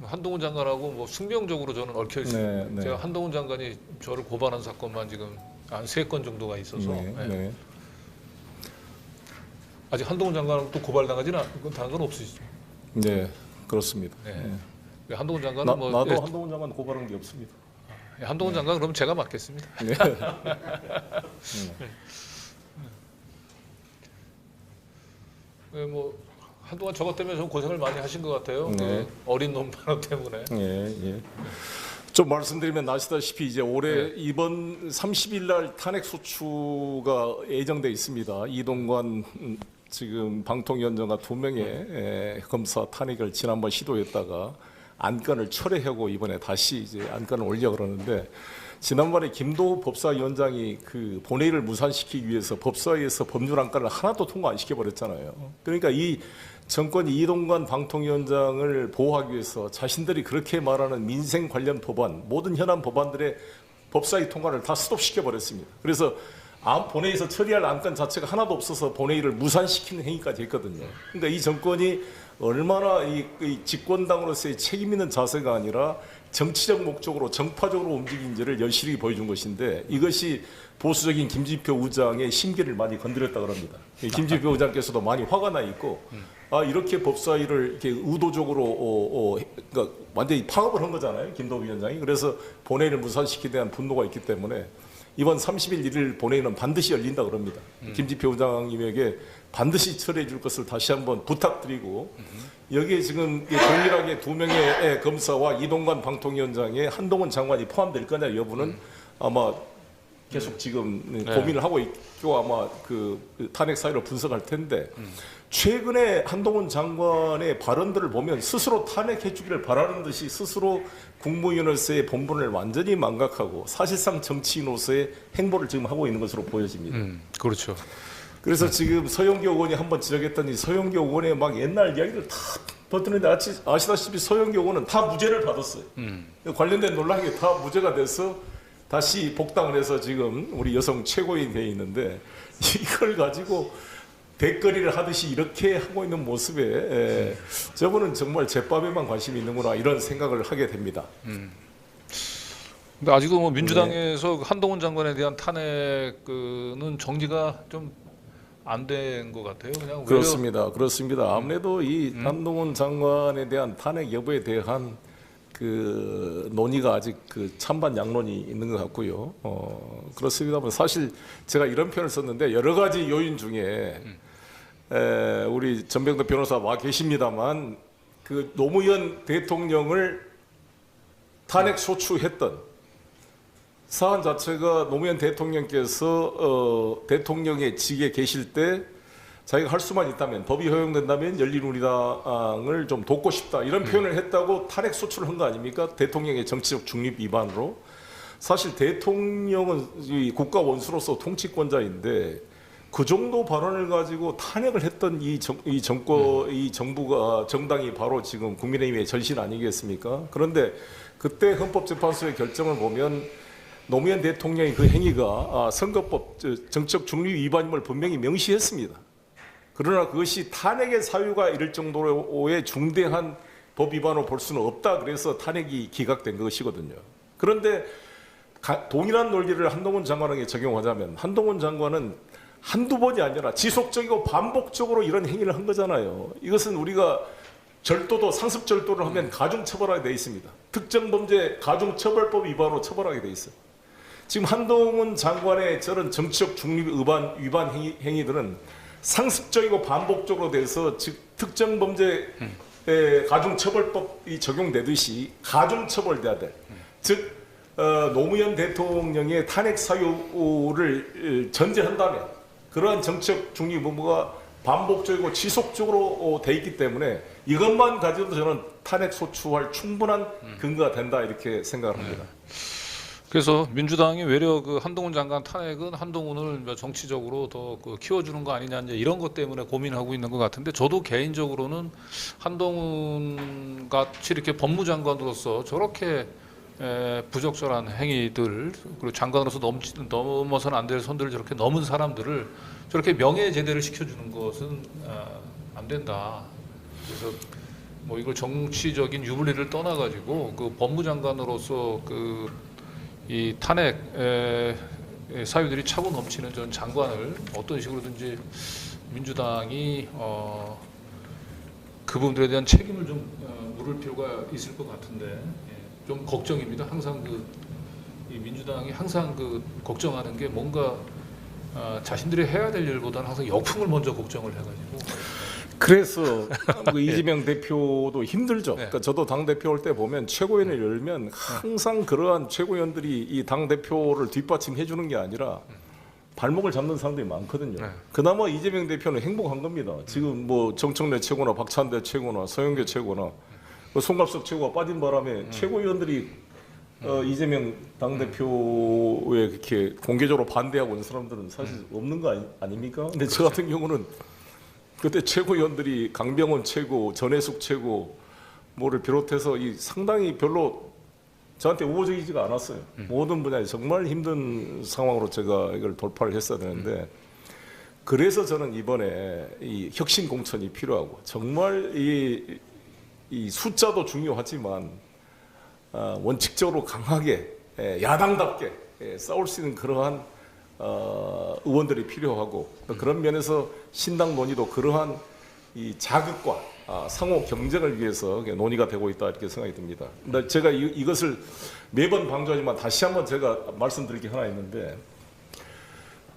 한동훈 장관하고 뭐 숙명적으로 저는 얽혀 있습니다. 네, 네. 제가 한동훈 장관이 저를 고발한 사건만 지금 한 3건 정도가 있어서 네, 예. 네. 아직 한동훈 장관은 또 고발당하지는 당한 건 없으시죠? 네, 그렇습니다. 네. 한동훈 장관은 뭐 나도 예, 한동훈 장관 고발한 게 없습니다. 한동훈 장관 그럼 제가 맡겠습니다. 네. 예, 뭐 한동안 저것 때문에 좀 고생을 많이 하신 것 같아요. 네. 예, 어린 놈 바로 때문에. 예, 예. 좀 말씀드리면 아시다시피 이제 올해 네. 이번 30일 날 탄핵 소추가 예정돼 있습니다. 이동관 지금 방통위원장과 2명의 검사 탄핵을 지난번 시도했다가 안건을 철회하고 이번에 다시 이제 안건을 올려 그러는데 지난번에 김도우 법사위원장이 그 본회의를 무산시키기 위해서 법사위에서 법률 안건을 하나도 통과 안 시켜버렸잖아요. 그러니까 이 정권이 이동관 방통위원장을 보호하기 위해서 자신들이 그렇게 말하는 민생 관련 법안, 모든 현안 법안들의 법사위 통과를 다 스톱시켜 버렸습니다. 그래서 본회의에서 처리할 안건 자체가 하나도 없어서 본회의를 무산시키는 행위까지 했거든요. 그러니까 이 정권이 얼마나 이 집권당으로서의 책임 있는 자세가 아니라 정치적 목적으로 정파적으로 움직인지를 여실히 보여준 것인데 이것이 보수적인 김진표 의장의 심기를 많이 건드렸다 그럽니다. 김진표 의장께서도 많이 화가 나 있고 이렇게 법사위를 이렇게 의도적으로 그러니까 완전히 파업을 한 거잖아요. 김도우 위원장이. 그래서 본회의를 무산시키에 대한 분노가 있기 때문에 이번 30일 1일 본회의는 반드시 열린다 그럽니다. 김진표 의장님에게 반드시 철회해 줄 것을 다시 한번 부탁드리고 여기에 지금 동일하게 2명의 검사와 이동관 방통위원장의 한동훈 장관이 포함될 거냐 여부는 아마 계속 지금 고민을 하고 있고 아마 그 탄핵 사유를 분석할 텐데 최근에 한동훈 장관의 발언들을 보면 스스로 탄핵해 주기를 바라는 듯이 스스로 국무위원으로서의 본분을 완전히 망각하고 사실상 정치인으로서의 행보를 지금 하고 있는 것으로 보여집니다. 그렇죠. 그래서 지금 서영교 의원이 한번 지적했더니 서영교 의원의 막 옛날 이야기를 다 버티는데 아시다시피 서영교 의원은 다 무죄를 받았어요. 관련된 논란이 다 무죄가 돼서 다시 복당을 해서 지금 우리 여성 최고위원이 돼 있는데 이걸 가지고 대거리를 하듯이 이렇게 하고 있는 모습에 저분은 정말 제밥에만 관심이 있는구나 이런 생각을 하게 됩니다. 근데 아직도 뭐 민주당에서 한동훈 장관에 대한 탄핵은 정리가 좀 안 된 것 같아요. 그냥 그렇습니다. 그렇습니다. 아무래도 이 한동훈 장관에 대한 탄핵 여부에 대한 그 논의가 아직 그 찬반 양론이 있는 것 같고요. 그렇습니다만 사실 제가 이런 표현을 썼는데 여러 가지 요인 중에 우리 전병도 변호사 와 계십니다만 그 노무현 대통령을 탄핵 소추했던 사안 자체가 노무현 대통령께서 대통령의 직에 계실 때 자기가 할 수만 있다면 법이 허용된다면 열린우리당을 좀 돕고 싶다 이런 표현을 했다고 탄핵 소추를 한 거 아닙니까? 대통령의 정치적 중립 위반으로. 사실 대통령은 이 국가 원수로서 통치권자인데 그 정도 발언을 가지고 탄핵을 했던 이 정부가 정당이 바로 지금 국민의힘의 전신 아니겠습니까? 그런데 그때 헌법재판소의 결정을 보면 노무현 대통령의 그 행위가 선거법 정치적 중립 위반임을 분명히 명시했습니다. 그러나 그것이 탄핵의 사유가 이를 정도의 중대한 법 위반으로 볼 수는 없다. 그래서 탄핵이 기각된 것이거든요. 그런데 동일한 논리를 한동훈 장관에게 적용하자면 한동훈 장관은 한두 번이 아니라 지속적이고 반복적으로 이런 행위를 한 거잖아요. 이것은 우리가 절도도 상습 절도를 하면 가중처벌하게 돼 있습니다. 특정 범죄 가중처벌법 위반으로 처벌하게 돼 있어요. 지금 한동훈 장관의 저런 정치적 중립 위반 행위들은 상습적이고 반복적으로 돼서 즉 특정 범죄 가중처벌법이 적용되듯이 가중처벌돼야 돼. 즉 노무현 대통령의 탄핵 사유를 전제한다면 그러한 정치적 중립 의무가 반복적이고 지속적으로 돼 있기 때문에 이것만 가지고도 저는 탄핵 소추할 충분한 근거가 된다 이렇게 생각을 합니다. 그래서 민주당이 외려 그 한동훈 장관 탄핵은 한동훈을 정치적으로 더 키워주는 거 아니냐 이제 이런 것 때문에 고민하고 있는 것 같은데 저도 개인적으로는 한동훈 같이 이렇게 법무장관으로서 저렇게 부적절한 행위들 그리고 장관으로서 넘어서는 안 될 선들을 저렇게 넘은 사람들을 저렇게 명예 제대를 시켜주는 것은 안 된다. 그래서 뭐 이걸 정치적인 유불리를 떠나가지고 그 법무장관으로서 그 이 탄핵 사유들이 차고 넘치는 전 장관을 어떤 식으로든지 민주당이 그 부분들에 대한 책임을 좀 물을 필요가 있을 것 같은데 좀 걱정입니다. 항상 이 민주당이 항상 걱정하는 게 뭔가 자신들이 해야 될 일보다는 항상 역풍을 먼저 걱정을 해가지고. 그래서 그 이재명 대표도 힘들죠. 네. 그러니까 저도 당 대표 올 때 보면 최고위원회 열면 항상 그러한 최고위원들이 이 당 대표를 뒷받침해 주는 게 아니라 발목을 잡는 사람들이 많거든요. 네. 그나마 이재명 대표는 행복한 겁니다. 지금 뭐 정청래 최고나 박찬대 최고나 서영교 최고나 송갑석 최고가 빠진 바람에 최고위원들이 이재명 당 대표에 그렇게 공개적으로 반대하고 있는 사람들은 사실 없는 거 아닙니까? 근데 저 같은 경우는 그때 최고위원들이 강병원 최고, 전해숙 최고 뭐를 비롯해서 이 상당히 별로 저한테 우호적이지가 않았어요. 모든 분야에 정말 힘든 상황으로 제가 이걸 돌파를 했어야 되는데 그래서 저는 이번에 이 혁신 공천이 필요하고 정말 이 숫자도 중요하지만 원칙적으로 강하게 야당답게 싸울 수 있는 그러한 의원들이 필요하고 그런 면에서 신당 논의도 그러한 이 자극과 상호 경쟁을 위해서 논의가 되고 있다 이렇게 생각이 듭니다. 근데 제가 이것을 매번 강조하지만 다시 한번 제가 말씀드릴 게 하나 있는데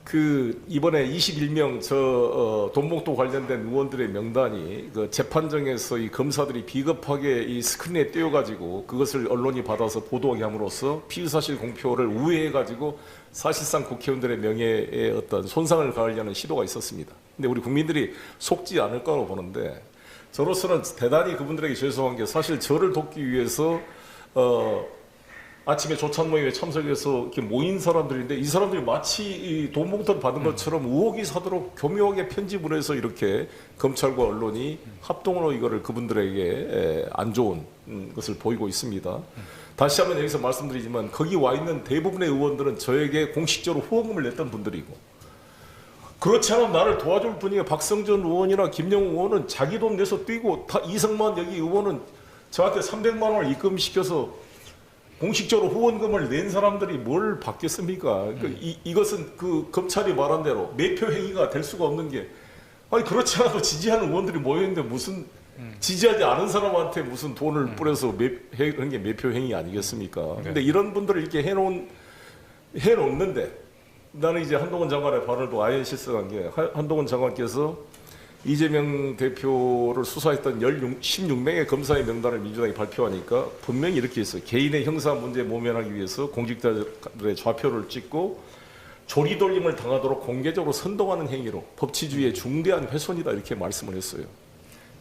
그 이번에 21명 돈봉투 관련된 의원들의 명단이 그 재판정에서 이 검사들이 비겁하게 이 스크린에 띄워가지고 그것을 언론이 받아서 보도하게 함으로써 피의사실 공표를 우회해가지고 사실상 국회의원들의 명예에 어떤 손상을 가하려는 시도가 있었습니다. 근데 우리 국민들이 속지 않을 거라고 보는데 저로서는 대단히 그분들에게 죄송한 게 사실 저를 돕기 위해서 아침에 조찬 모임에 참석해서 이렇게 모인 사람들인데 이 사람들이 마치 이 돈봉투를 받은 것처럼 의혹이 사도록 교묘하게 편집을 해서 이렇게 검찰과 언론이 합동으로 이거를 그분들에게 안 좋은 것을 보이고 있습니다. 다시 한번 여기서 말씀드리지만 거기 와 있는 대부분의 의원들은 저에게 공식적으로 후원금을 냈던 분들이고 그렇지 않으면 나를 도와줄 분이 박성전 의원이나 김영우 의원은 자기 돈 내서 뛰고 다 이성만 여기 의원은 저한테 300만 원을 입금시켜서 공식적으로 후원금을 낸 사람들이 뭘 받겠습니까? 그러니까 이것은 그 검찰이 말한 대로 매표 행위가 될 수가 없는 게 아니 그렇지 않아도 지지하는 의원들이 모여있는데 무슨 지지하지 않은 사람한테 무슨 돈을 뿌려서 그런 게 매표 행위 아니겠습니까? 근데 이런 분들을 이렇게 해놓는데 나는 이제 한동훈 장관의 발언을 또 아예 실수한 게 한동훈 장관께서 이재명 대표를 수사했던 16명의 검사의 명단을 민주당이 발표하니까 분명히 이렇게 했어요. 개인의 형사 문제 모면하기 위해서 공직자들의 좌표를 찍고 조리돌림을 당하도록 공개적으로 선동하는 행위로 법치주의의 중대한 훼손이다 이렇게 말씀을 했어요.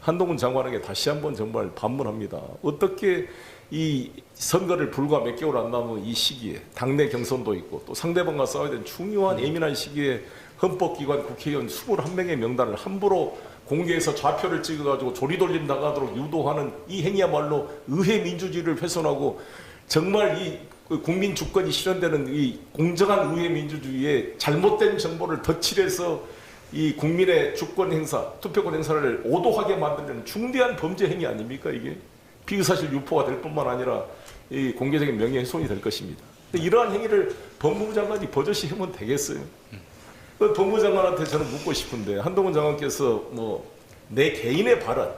한동훈 장관에게 다시 한번 정말 반문합니다. 어떻게 이 선거를 불과 몇 개월 안 남은 이 시기에 당내 경선도 있고 또 상대방과 싸워야 되는 중요한 예민한 시기에 헌법기관 국회의원 21명의 명단을 함부로 공개해서 좌표를 찍어가지고 조리돌림 나가도록 유도하는 이 행위야말로 의회 민주주의를 훼손하고 정말 이 국민 주권이 실현되는 이 공정한 의회 민주주의에 잘못된 정보를 덧칠해서 이 국민의 주권 행사, 투표권 행사를 오도하게 만드는 중대한 범죄 행위 아닙니까 이게? 피의사실 유포가 될 뿐만 아니라 이 공개적인 명예훼손이 될 것입니다. 이러한 행위를 법무부 장관이 버젓이 하면 되겠어요? 법무부 장관한테 저는 묻고 싶은데 한동훈 장관께서 뭐 내 개인의 발언,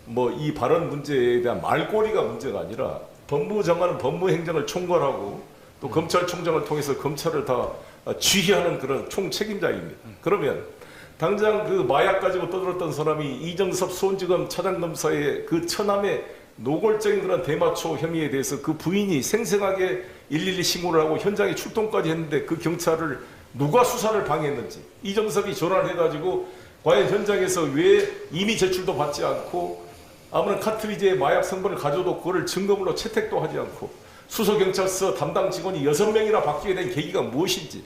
뭐 이 발언 문제에 대한 말꼬리가 문제가 아니라 법무부 장관은 법무행정을 총괄하고 또 검찰총장을 통해서 검찰을 다 지휘하는 그런 총책임자입니다. 그러면 당장 그 마약 가지고 떠들었던 사람이 이정섭 수원지검 차장검사의 그 처남의 노골적인 그런 대마초 혐의에 대해서 그 부인이 생생하게 112 신고를 하고 현장에 출동까지 했는데 그 경찰을 누가 수사를 방해했는지 이정섭이 전화를 해가지고 과연 현장에서 왜 이미 제출도 받지 않고 아무런 카트리지의 마약 성분을 가져도 그거를 증거물로 채택도 하지 않고 수서경찰서 담당 직원이 6명이나 바뀌게 된 계기가 무엇인지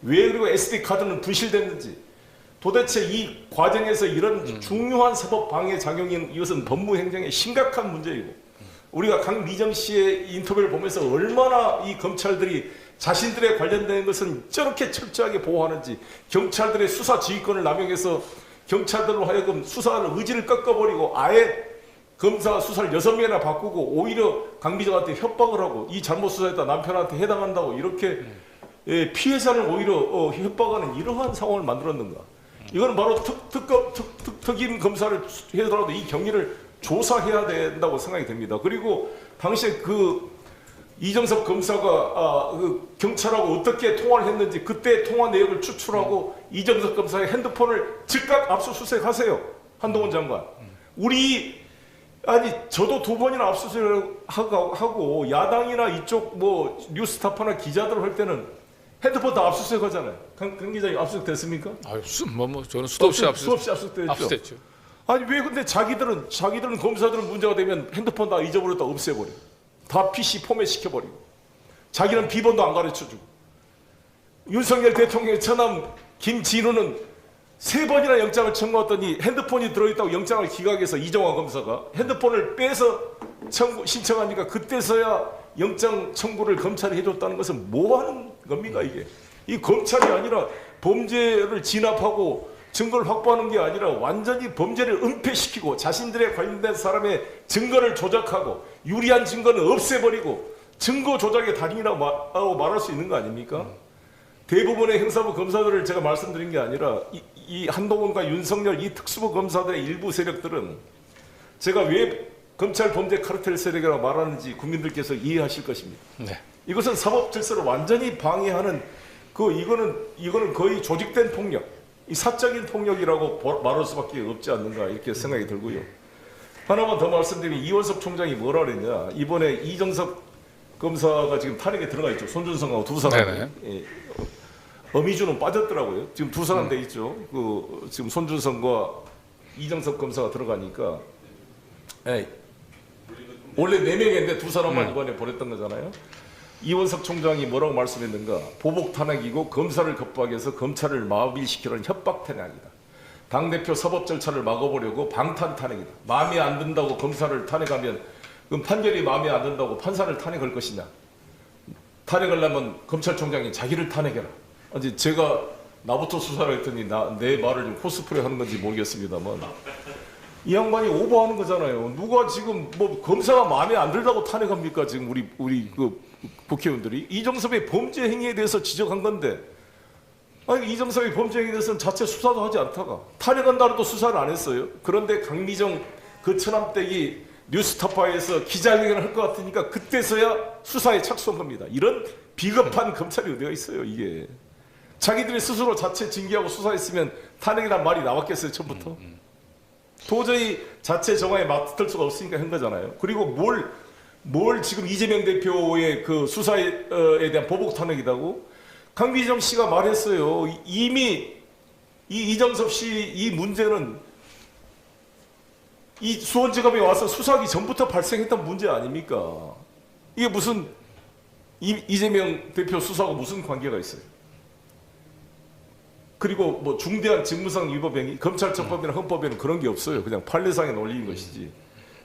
왜 그리고 SD카드는 분실됐는지 도대체 이 과정에서 이런 중요한 사법 방해 작용인 이것은 법무행정의 심각한 문제이고 우리가 강미정 씨의 인터뷰를 보면서 얼마나 이 검찰들이 자신들에 관련된 것은 저렇게 철저하게 보호하는지 경찰들의 수사 지휘권을 남용해서 경찰들로 하여금 수사하는 의지를 꺾어버리고 아예 검사 수사를 6명이나 바꾸고 오히려 강비정한테 협박을 하고 이 잘못 수사했다 남편한테 해당한다고 이렇게 피해자를 오히려 협박하는 이러한 상황을 만들었는가? 이거는 바로 특임 검사를 해더라도 이 경위를 조사해야 된다고 생각이 됩니다. 그리고 당시에 그 이정섭 검사가 그 경찰하고 어떻게 통화를 했는지 그때 통화 내역을 추출하고 이정섭 검사의 핸드폰을 즉각 압수수색하세요. 한동훈 장관. 저도 2번이나 압수수색하고 야당이나 이쪽 뭐 뉴스타파나 기자들 할 때는 핸드폰 다 압수수색하잖아요. 강 기자님 압수수색 됐습니까? 아유, 저는 수없이 압수수색됐죠. 압수됐죠. 아니 왜 근데 자기들은 검사들은 문제가 되면 핸드폰 다 잊어버렸다 없애버려. 다 PC 포맷 시켜버리고 자기는 비번도 안 가르쳐주고 윤석열 대통령의 처남 김진우는 3번이나 영장을 청구했더니 핸드폰이 들어있다고 영장을 기각해서 이정화 검사가 핸드폰을 빼서 신청하니까 그때서야 영장 청구를 검찰이 해줬다는 것은 뭐 하는 겁니까 이게? 이 검찰이 아니라 범죄를 진압하고 증거를 확보하는 게 아니라 완전히 범죄를 은폐시키고 자신들의 관련된 사람의 증거를 조작하고 유리한 증거는 없애버리고 증거 조작의 달인이라고 말할 수 있는 거 아닙니까? 대부분의 형사부 검사들을 제가 말씀드린 게 아니라 이 한동훈과 윤석열 이 특수부 검사들의 일부 세력들은 제가 왜 검찰 범죄 카르텔 세력이라고 말하는지 국민들께서 이해하실 것입니다. 네. 이것은 사법 질서를 완전히 방해하는 이거는 거의 조직된 폭력, 이 사적인 폭력이라고 말할 수밖에 없지 않는가 이렇게 생각이 들고요. 하나만 더 말씀드리면 이원석 총장이 뭐라 그랬냐. 이번에 이정석 검사가 지금 탄핵에 들어가 있죠. 손준성하고 두 사람. 어미주는 빠졌더라고요. 지금 두 사람 돼 있죠. 지금 손준성과 이정석 검사가 들어가니까 원래 4명인데 두 사람만 이번에 보냈던 거잖아요. 이원석 총장이 뭐라고 말씀했는가? 보복 탄핵이고 검사를 겁박해서 검찰을 마비시키려는 협박 탄핵이다. 당대표 사법 절차를 막아보려고 방탄 탄핵이다. 마음에 안 든다고 검사를 탄핵하면 그럼 판결이 마음에 안 든다고 판사를 탄핵할 것이냐? 탄핵하려면 검찰총장이 자기를 탄핵해라. 이제 제가 나부터 수사를 했더니 내 말을 좀 코스프레 하는 건지 모르겠습니다만 이 양반이 오버하는 거잖아요. 누가 지금 뭐 검사가 마음에 안 들다고 탄핵합니까? 지금 우리 국회의원들이 이정섭의 범죄 행위에 대해서 지적한 건데 아니 이정섭의 범죄 행위에 대해서는 자체 수사도 하지 않다가 탄핵한다고도 수사를 안 했어요. 그런데 강미정 그 처남댁이 뉴스타파에서 기자회견을 할 것 같으니까 그때서야 수사에 착수한 겁니다. 이런 비겁한 검찰이 어디가 있어요 이게. 자기들이 스스로 자체 징계하고 수사했으면 탄핵이란 말이 나왔겠어요 처음부터. 도저히 자체 정화에 맡을 수가 없으니까 한 거잖아요. 그리고 뭘 지금 이재명 대표의 그 수사에 대한 보복 탄핵이라고 강미정 씨가 말했어요. 이미 이 이정섭 씨 이 문제는 이 수원지검에 와서 수사하기 전부터 발생했던 문제 아닙니까? 이게 무슨 이재명 대표 수사하고 무슨 관계가 있어요? 그리고 뭐 중대한 직무상 위법 행위, 검찰청법이나 헌법에는 그런 게 없어요. 그냥 판례상의 논리인 것이지.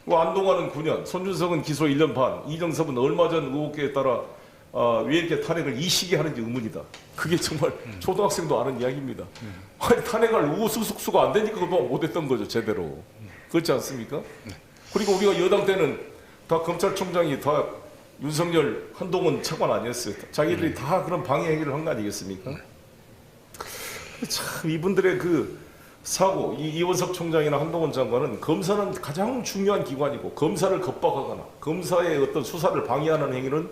뭐 안동환은 9년, 손준성은 기소 1년 반, 이정섭은 얼마 전 의혹에 따라 왜 이렇게 탄핵을 이 시기에 하는지 의문이다. 그게 정말 초등학생도 아는 이야기입니다. 아니, 탄핵할 우수숙수가 안 되니까 그동안 못했던 거죠, 제대로. 그렇지 않습니까? 그리고 우리가 여당 때는 다 검찰총장이 다 윤석열, 한동훈 차관 아니었어요. 자기들이 다 그런 방해 행위를 한 거 아니겠습니까? 참 이분들의 그 사고, 이원석 총장이나 한동훈 장관은 검사는 가장 중요한 기관이고 검사를 겁박하거나 검사의 어떤 수사를 방해하는 행위는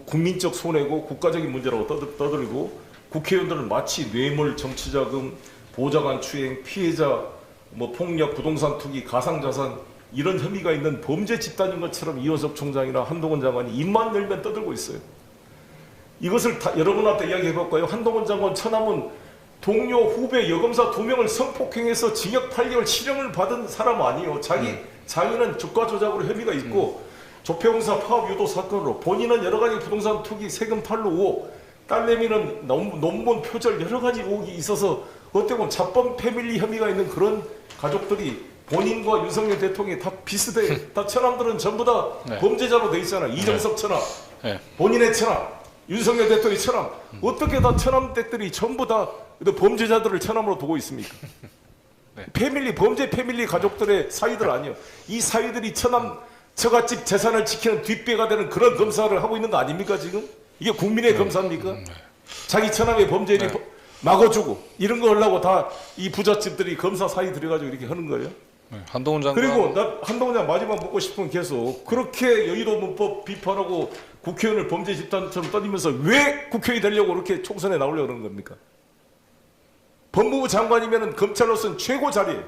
국민적 손해고 국가적인 문제라고 떠들고 국회의원들은 마치 뇌물, 정치자금, 보좌관 추행, 피해자, 뭐 폭력, 부동산 투기, 가상자산 이런 혐의가 있는 범죄 집단인 것처럼 이원석 총장이나 한동훈 장관이 입만 열면 떠들고 있어요. 이것을 다 여러분한테 이야기해볼까요? 한동훈 장관 처남은 동료, 후배, 여검사 2명을 성폭행해서 징역 8개월 실형을 받은 사람 아니에요. 자기는 주가 조작으로 혐의가 있고 조폐공사 파업 유도 사건으로 본인은 여러 가지 부동산 투기, 세금 탈루 의혹, 딸내미는 논문 표절 여러 가지 의혹이 있어서 어떻게 보면 잡범 패밀리 혐의가 있는 그런 가족들이 본인과 윤석열 대통령이 다 비슷해. 다 처남들은 전부 다 범죄자로 돼 있잖아. 이정석 처남, 본인의 처남, 윤석열 대통령의 처남. 어떻게 다 처남댁들이 전부 다 범죄자들을 처남으로 두고 있습니까? 네. 범죄 패밀리 가족들의 사위들 아니에요. 이 사위들이 처갓집 재산을 지키는 뒷배가 되는 그런 검사를 하고 있는 거 아닙니까 지금? 이게 국민의 검사입니까? 자기 처남의 범죄를 막아주고 이런 거 하려고 다 이 부잣집들이 검사 사이 들여가지고 이렇게 하는 거예요. 네. 한동훈 장관. 그리고 나 한동훈 장관 마지막 묻고 싶은 게 계속 그렇게 여의도 문법 비판하고 국회의원을 범죄 집단처럼 떠들면서 왜 국회의원이 되려고 그렇게 총선에 나오려고 그러는 겁니까? 법무부 장관이면 검찰로서는 최고 자리에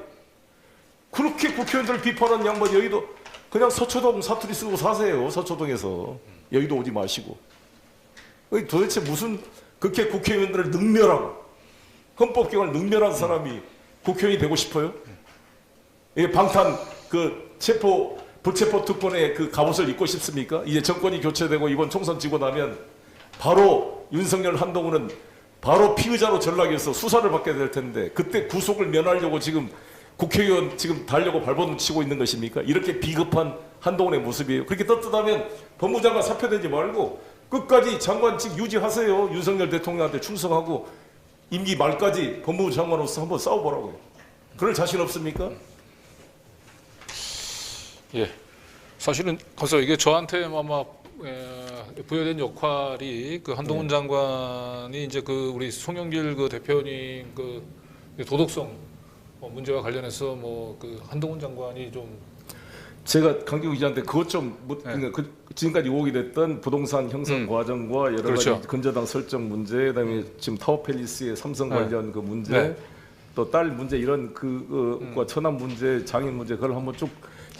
그렇게 국회의원들 비판하는 양반 여의도 그냥 서초동 사투리 쓰고 사세요. 서초동에서 여의도 오지 마시고 도대체 무슨 그렇게 국회의원들을 능멸하고 헌법기관을 능멸한 사람이 국회의원이 되고 싶어요? 이 방탄 그 불체포 특권의 그 갑옷을 입고 싶습니까? 이제 정권이 교체되고 이번 총선 지고 나면 바로 윤석열 한동훈은 바로 피의자로 전락해서 수사를 받게 될 텐데 그때 구속을 면하려고 지금 국회의원 지금 달려고 발버둥 치고 있는 것입니까? 이렇게 비겁한 한동훈의 모습이에요. 그렇게 떳떳하면 법무장관 사표되지 말고 끝까지 장관직 유지하세요. 윤석열 대통령한테 충성하고 임기 말까지 법무부 장관으로서 한번 싸워보라고요. 그럴 자신 없습니까? 예. 사실은 그래서 이게 저한테 아마 부여된 역할이 그 한동훈 장관이 이제 그 우리 송영길 그 대표님 그 도덕성 문제와 관련해서 뭐 그 한동훈 장관이 좀 제가 강기구 기자한테 그것 좀 네. 지금까지 의혹이 됐던 부동산 형성 과정과 여러 그렇죠. 가지 근저당 설정 문제, 그다음에 지금 타워팰리스의 삼성 관련 그 문제, 네. 또 딸 문제 이런 그과 처남 문제, 장인 문제 그걸 한번 쭉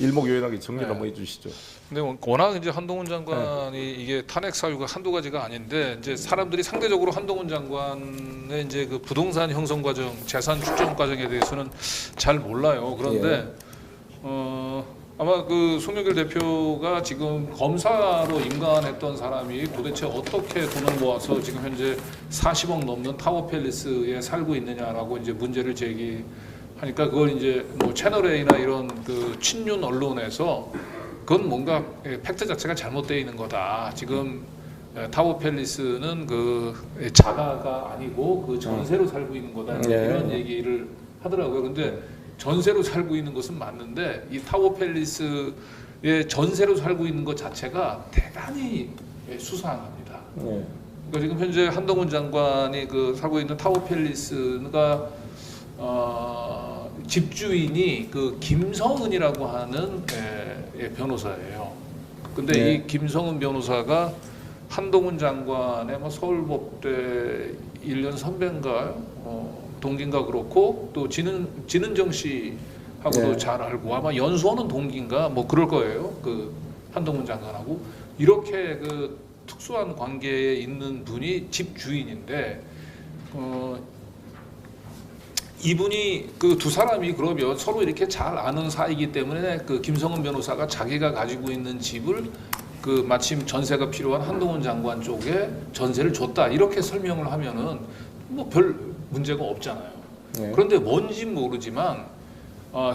일목요연하게 정리를 네. 한번 해주시죠. 근데 워낙 이제 한동훈 장관이 이게 탄핵 사유가 한두 가지가 아닌데 이제 사람들이 상대적으로 한동훈 장관의 이제 그 부동산 형성 과정, 재산 축적 과정에 대해서는 잘 몰라요. 그런데 아마 그 송영길 대표가 지금 검사로 임관했던 사람이 도대체 어떻게 돈을 모아서 지금 현재 40억 넘는 타워팰리스에 살고 있느냐라고 이제 문제를 제기하니까 그걸 이제 뭐 채널A나 이런 그 친윤 언론에서 그건 뭔가 팩트 자체가 잘못되어 있는 거다. 지금 타워팰리스는 그 자가가 아니고 그 전세로 살고 있는 거다. 이런 얘기를 하더라고요. 근데 전세로 살고 있는 것은 맞는데 이 타워팰리스의 전세로 살고 있는 것 자체가 대단히 수상합니다. 그러니까 지금 현재 한동훈 장관이 그 살고 있는 타워팰리스가 집주인이 그 김성은이라고 하는 변호사예요. 근데 이 김성은 변호사가 한동훈 장관의 뭐 서울법대 1년 선배인가요? 동기인가 그렇고 또 진은정 씨하고도 잘 알고 아마 연수원은 동기인가 뭐 그럴 거예요. 그 한동훈 장관하고 이렇게 그 특수한 관계에 있는 분이 집주인인데 이분이 그 두 사람이 그러면 서로 이렇게 잘 아는 사이이기 때문에 그 김성은 변호사가 자기가 가지고 있는 집을 그 마침 전세가 필요한 한동훈 장관 쪽에 전세를 줬다 이렇게 설명을 하면은 뭐 별 문제가 없잖아요. 그런데 뭔지 모르지만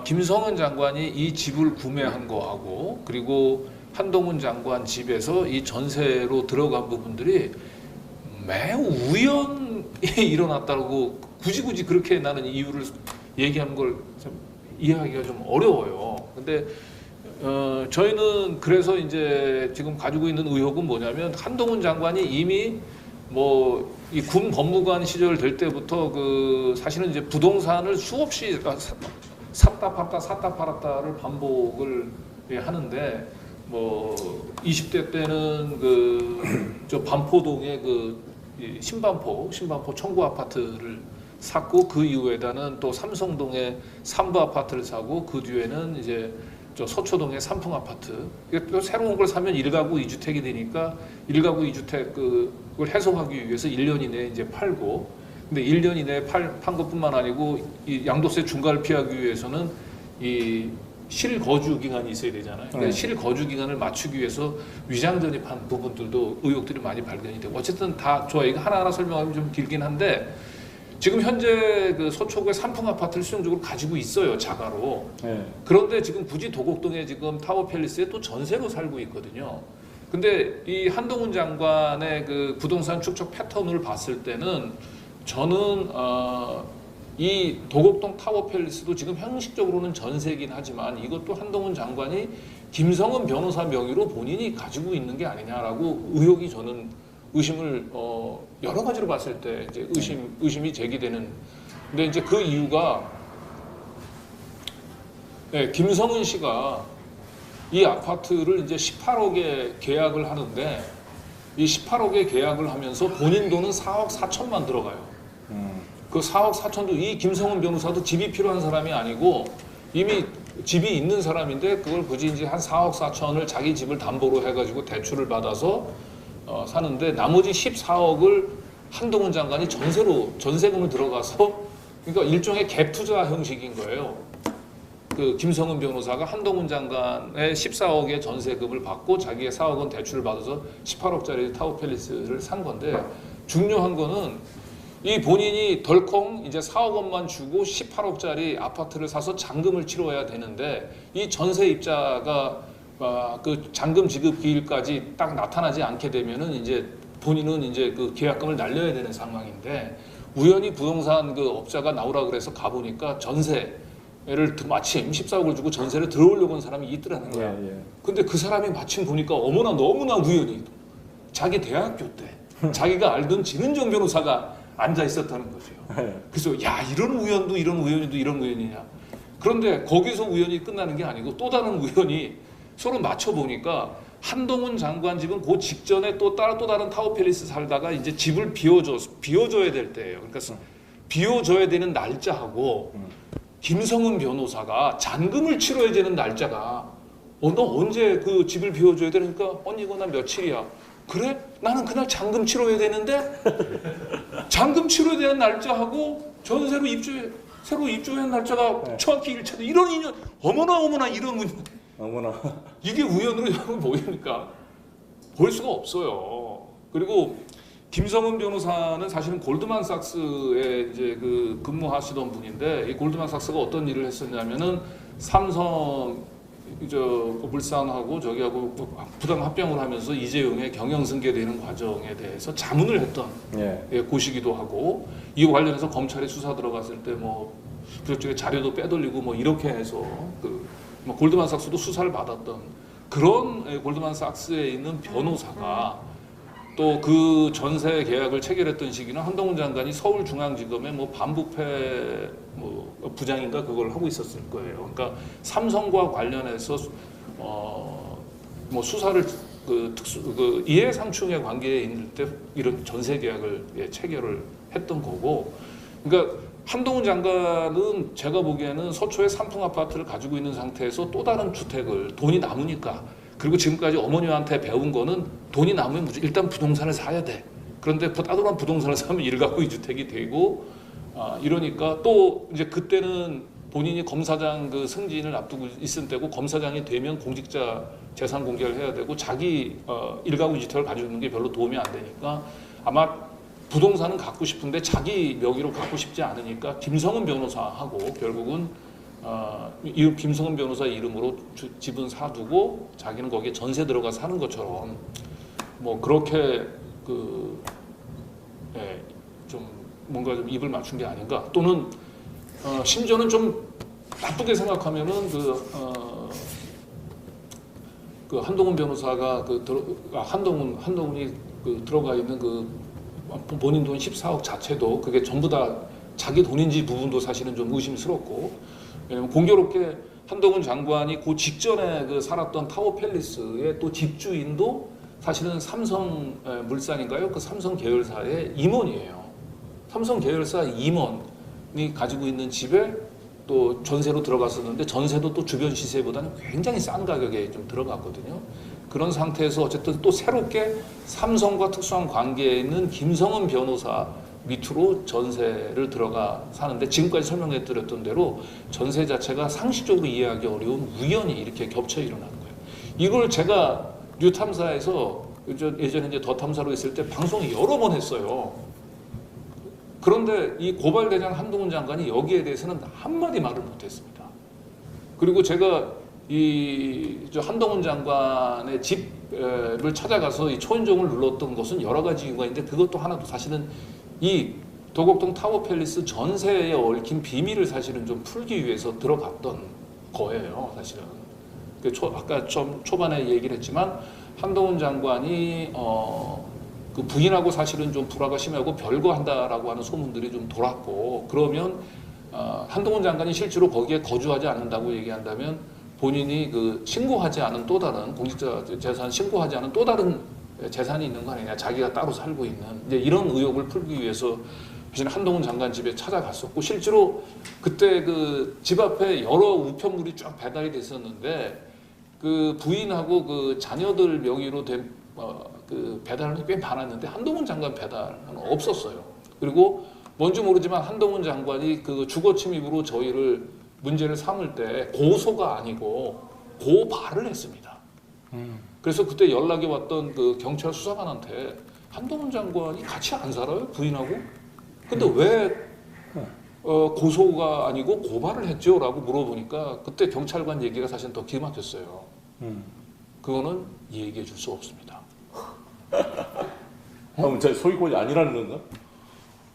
김성은 장관이 이 집을 구매한 거하고 그리고 한동훈 장관 집에서 이 전세로 들어간 부분들이 매우 우연히 일어났다고 굳이 그렇게 나는 이유를 얘기하는 걸 좀 이해하기가 좀 어려워요. 근데 저희는 그래서 이제 지금 가지고 있는 의혹은 뭐냐면 한동훈 장관이 이미 뭐 이 군 법무관 시절 될 때부터 그 사실은 이제 부동산을 수없이 샀다 팔았다를 반복을 하는데 뭐 20대 때는 그 저 반포동에 그 신반포 청구 아파트를 샀고 그 이후에다는 또 삼성동에 삼부 아파트를 사고 그 뒤에는 이제 저 서초동의 삼풍 아파트. 또 새로운 걸 사면 1가구 2주택이 되니까 1가구 2주택 그걸 해소하기 위해서 1년 이내에 이제 팔고. 근데 1년 이내에 판 것뿐만 아니고 이 양도세 중과를 피하기 위해서는 이 실거주 기간이 있어야 되잖아요. 그러니까 실거주 기간을 맞추기 위해서 위장 전입한 부분들도 의혹들이 많이 발견이 되고 어쨌든 다 좋아. 이거 하나하나 설명하면 좀 길긴 한데 지금 현재 그 서초구의 삼풍 아파트를 수용적으로 가지고 있어요, 자가로. 그런데 지금 굳이 도곡동에 지금 타워팰리스에 또 전세로 살고 있거든요. 근데 이 한동훈 장관의 그 부동산 축적 패턴을 봤을 때는 저는 이 도곡동 타워팰리스도 지금 형식적으로는 전세긴 하지만 이것도 한동훈 장관이 김성은 변호사 명의로 본인이 가지고 있는 게 아니냐라고 의혹이 저는 의심을 여러 가지로 봤을 때 이제 의심이 제기되는. 근데 이제 그 이유가 네, 김성은 씨가 이 아파트를 이제 18억에 계약을 하는데 이 18억에 계약을 하면서 본인 돈은 4억 4천만 들어가요. 그 4억 4천도 이 김성은 변호사도 집이 필요한 사람이 아니고 이미 집이 있는 사람인데 그걸 굳이 이제 한 4억 4천을 자기 집을 담보로 해가지고 대출을 받아서 사는데 나머지 14억을 한동훈 장관이 전세금을 들어가서 그러니까 일종의 갭 투자 형식인 거예요. 그 김성은 변호사가 한동훈 장관의 14억의 전세금을 받고 자기의 4억원 대출을 받아서 18억짜리 타워팰리스를 산 건데 중요한 거는 이 본인이 덜컹 이제 4억 원만 주고 18억짜리 아파트를 사서 잔금을 치러야 되는데 이 전세입자가 그 잔금 지급 기일까지 딱 나타나지 않게 되면은 이제 본인은 이제 그 계약금을 날려야 되는 상황인데 우연히 부동산 그 업자가 나오라 그래서 가보니까 전세를 마침 14억을 주고 전세를 들어오려고 한 사람이 있더라는 거야. 근데 그 사람이 마침 보니까 어머나 너무나 우연히 자기 대학교 때 자기가 알던 진은정 변호사가 앉아 있었다는 거죠. 그래서 야 이런 우연도 이런 우연이도 이런 우연이냐. 그런데 거기서 우연이 끝나는 게 아니고 또 다른 우연이 서로 맞춰보니까 한동훈 장관 집은 그 직전에 또 다른 타워팰리스 살다가 이제 집을 비워줘야 될 때예요. 그러니까 비워줘야 되는 날짜하고 김성은 변호사가 잔금을 치러야 되는 날짜가 너 언제 그 집을 비워줘야 되니까 언니 이거 나 며칠이야. 그래? 나는 그날 잔금 치러야 되는데 잔금 치러야 되는 날짜하고 전세로 새로 입주한 날짜가 정확히 일치돼. 이런 인연 어머나 이런 어머나 이게 우연으로 보입니까? 볼 수가 없어요. 그리고 김성은 변호사는 사실은 골드만삭스에 이제 그 근무하시던 분인데 이 골드만삭스가 어떤 일을 했었냐면은 삼성 물산하고 저기하고 부당 합병을 하면서 이재용의 경영 승계되는 과정에 대해서 자문을 했던 곳이기도 하고 이 관련해서 검찰에 수사 들어갔을 때 뭐 그쪽에 자료도 빼돌리고 뭐 이렇게 해서 뭐 골드만삭스도 수사를 받았던 그런 골드만삭스에 있는 변호사가 또 그 전세 계약을 체결했던 시기는 한동훈 장관이 서울중앙지검의 뭐 반부패 뭐 부장인가 그걸 하고 있었을 거예요. 그러니까 삼성과 관련해서 뭐 수사를 그 이해상충의 관계에 있을 때 이런 전세 계약을 체결을 했던 거고. 그러니까 한동훈 장관은 제가 보기에는 서초에 3층 아파트를 가지고 있는 상태에서 또 다른 주택을 돈이 남으니까 그리고 지금까지 어머니한테 배운 거는 돈이 남으면 일단 부동산을 사야 돼. 그런데 따뜻한 부동산을 사면 1가구 2주택이 되고 이러니까 또 이제 그때는 본인이 검사장 그 승진을 앞두고 있을 때고 검사장이 되면 공직자 재산 공개를 해야 되고 자기 1가구 2주택을 가지고 있는 게 별로 도움이 안 되니까 아마 부동산은 갖고 싶은데 자기 명의로 갖고 싶지 않으니까 김성은 변호사하고 결국은 이 김성은 변호사 이름으로 집은 사두고 자기는 거기에 전세 들어가 사는 것처럼 뭐 그렇게 좀 뭔가 좀 입을 맞춘 게 아닌가. 또는 심지어는 좀 나쁘게 생각하면은 그 한동훈 변호사가 한동훈이 들어가 있는 본인 돈 14억 자체도 그게 전부 다 자기 돈인지 부분도 사실은 좀 의심스럽고. 왜냐면 공교롭게 한동훈 장관이 그 직전에 살았던 타워팰리스의 또 집주인도 사실은 삼성 물산인가요? 그 삼성 계열사의 임원이에요. 삼성 계열사 임원이 가지고 있는 집에 또 전세로 들어갔었는데 전세도 또 주변 시세보다는 굉장히 싼 가격에 좀 들어갔거든요. 그런 상태에서 어쨌든 또 새롭게 삼성과 특수한 관계에 있는 김성은 변호사 밑으로 전세를 들어가 사는데 지금까지 설명해 드렸던 대로 전세 자체가 상식적으로 이해하기 어려운 우연히 이렇게 겹쳐 일어나는 거예요. 이걸 제가 뉴탐사에서 예전에 이제 더 탐사로 있을 때 방송을 여러 번 했어요. 그런데 이 고발대장 한동훈 장관이 여기에 대해서는 한마디 말을 못했습니다. 그리고 제가 한동훈 장관의 집을 찾아가서 이 초인종을 눌렀던 것은 여러 가지 이유가 있는데 그것도 하나도 사실은 이 도곡동 타워팰리스 전세에 얽힌 비밀을 사실은 좀 풀기 위해서 들어갔던 거예요, 사실은. 아까 좀 초반에 얘기를 했지만 한동훈 장관이 그 부인하고 사실은 좀 불화가 심하고 별거한다라고 하는 소문들이 좀 돌았고, 그러면 한동훈 장관이 실제로 거기에 거주하지 않는다고 얘기한다면 본인이 그 신고하지 않은 또 다른 공직자 재산 신고하지 않은 또 다른 재산이 있는 거 아니냐, 자기가 따로 살고 있는, 이제 이런 의혹을 풀기 위해서 사실 한동훈 장관 집에 찾아갔었고, 실제로 그때 그 집 앞에 여러 우편물이 쫙 배달이 됐었는데 그 부인하고 그 자녀들 명의로 된 그 배달은 꽤 많았는데 한동훈 장관 배달은 없었어요. 그리고 뭔지 모르지만 한동훈 장관이 그 주거 침입으로 저희를 문제를 삼을 때 고소가 아니고 고발을 했습니다. 그래서 그때 연락이 왔던 그 경찰 수사관한테 한동훈 장관이 같이 안 살아요? 부인하고? 근데 왜 고소가 아니고 고발을 했죠? 라고 물어보니까 그때 경찰관 얘기가 사실 더 기막혔어요. 그거는 얘기해 줄 수 없습니다. 그럼 저 소유권이 아니라는 건가?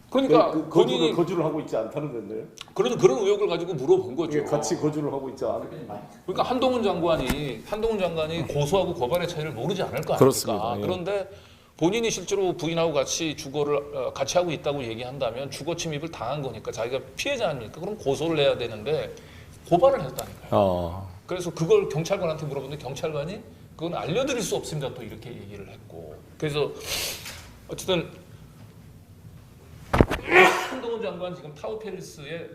그러니까 그 본인이 거주를 하고 있지 않다는 건데요. 그런 의혹을 가지고 물어본 거죠. 같이 거주를 하고 있지 않은. 그러니까 한동훈 장관이 고소하고 고발의 차이를 모르지 않을 거 아닙니까? 그렇습니다. 예. 그런데 본인이 실제로 부인하고 같이 주거를 같이 하고 있다고 얘기한다면 주거 침입을 당한 거니까 자기가 피해자 아닙니까? 그럼 고소를 해야 되는데 고발을 했다니까요. 그래서 그걸 경찰관한테 물어보는데 경찰관이 그건 알려드릴 수 없습니다. 또 이렇게 얘기를 했고. 그래서 어쨌든 한동훈 장관 지금 타워팰리스에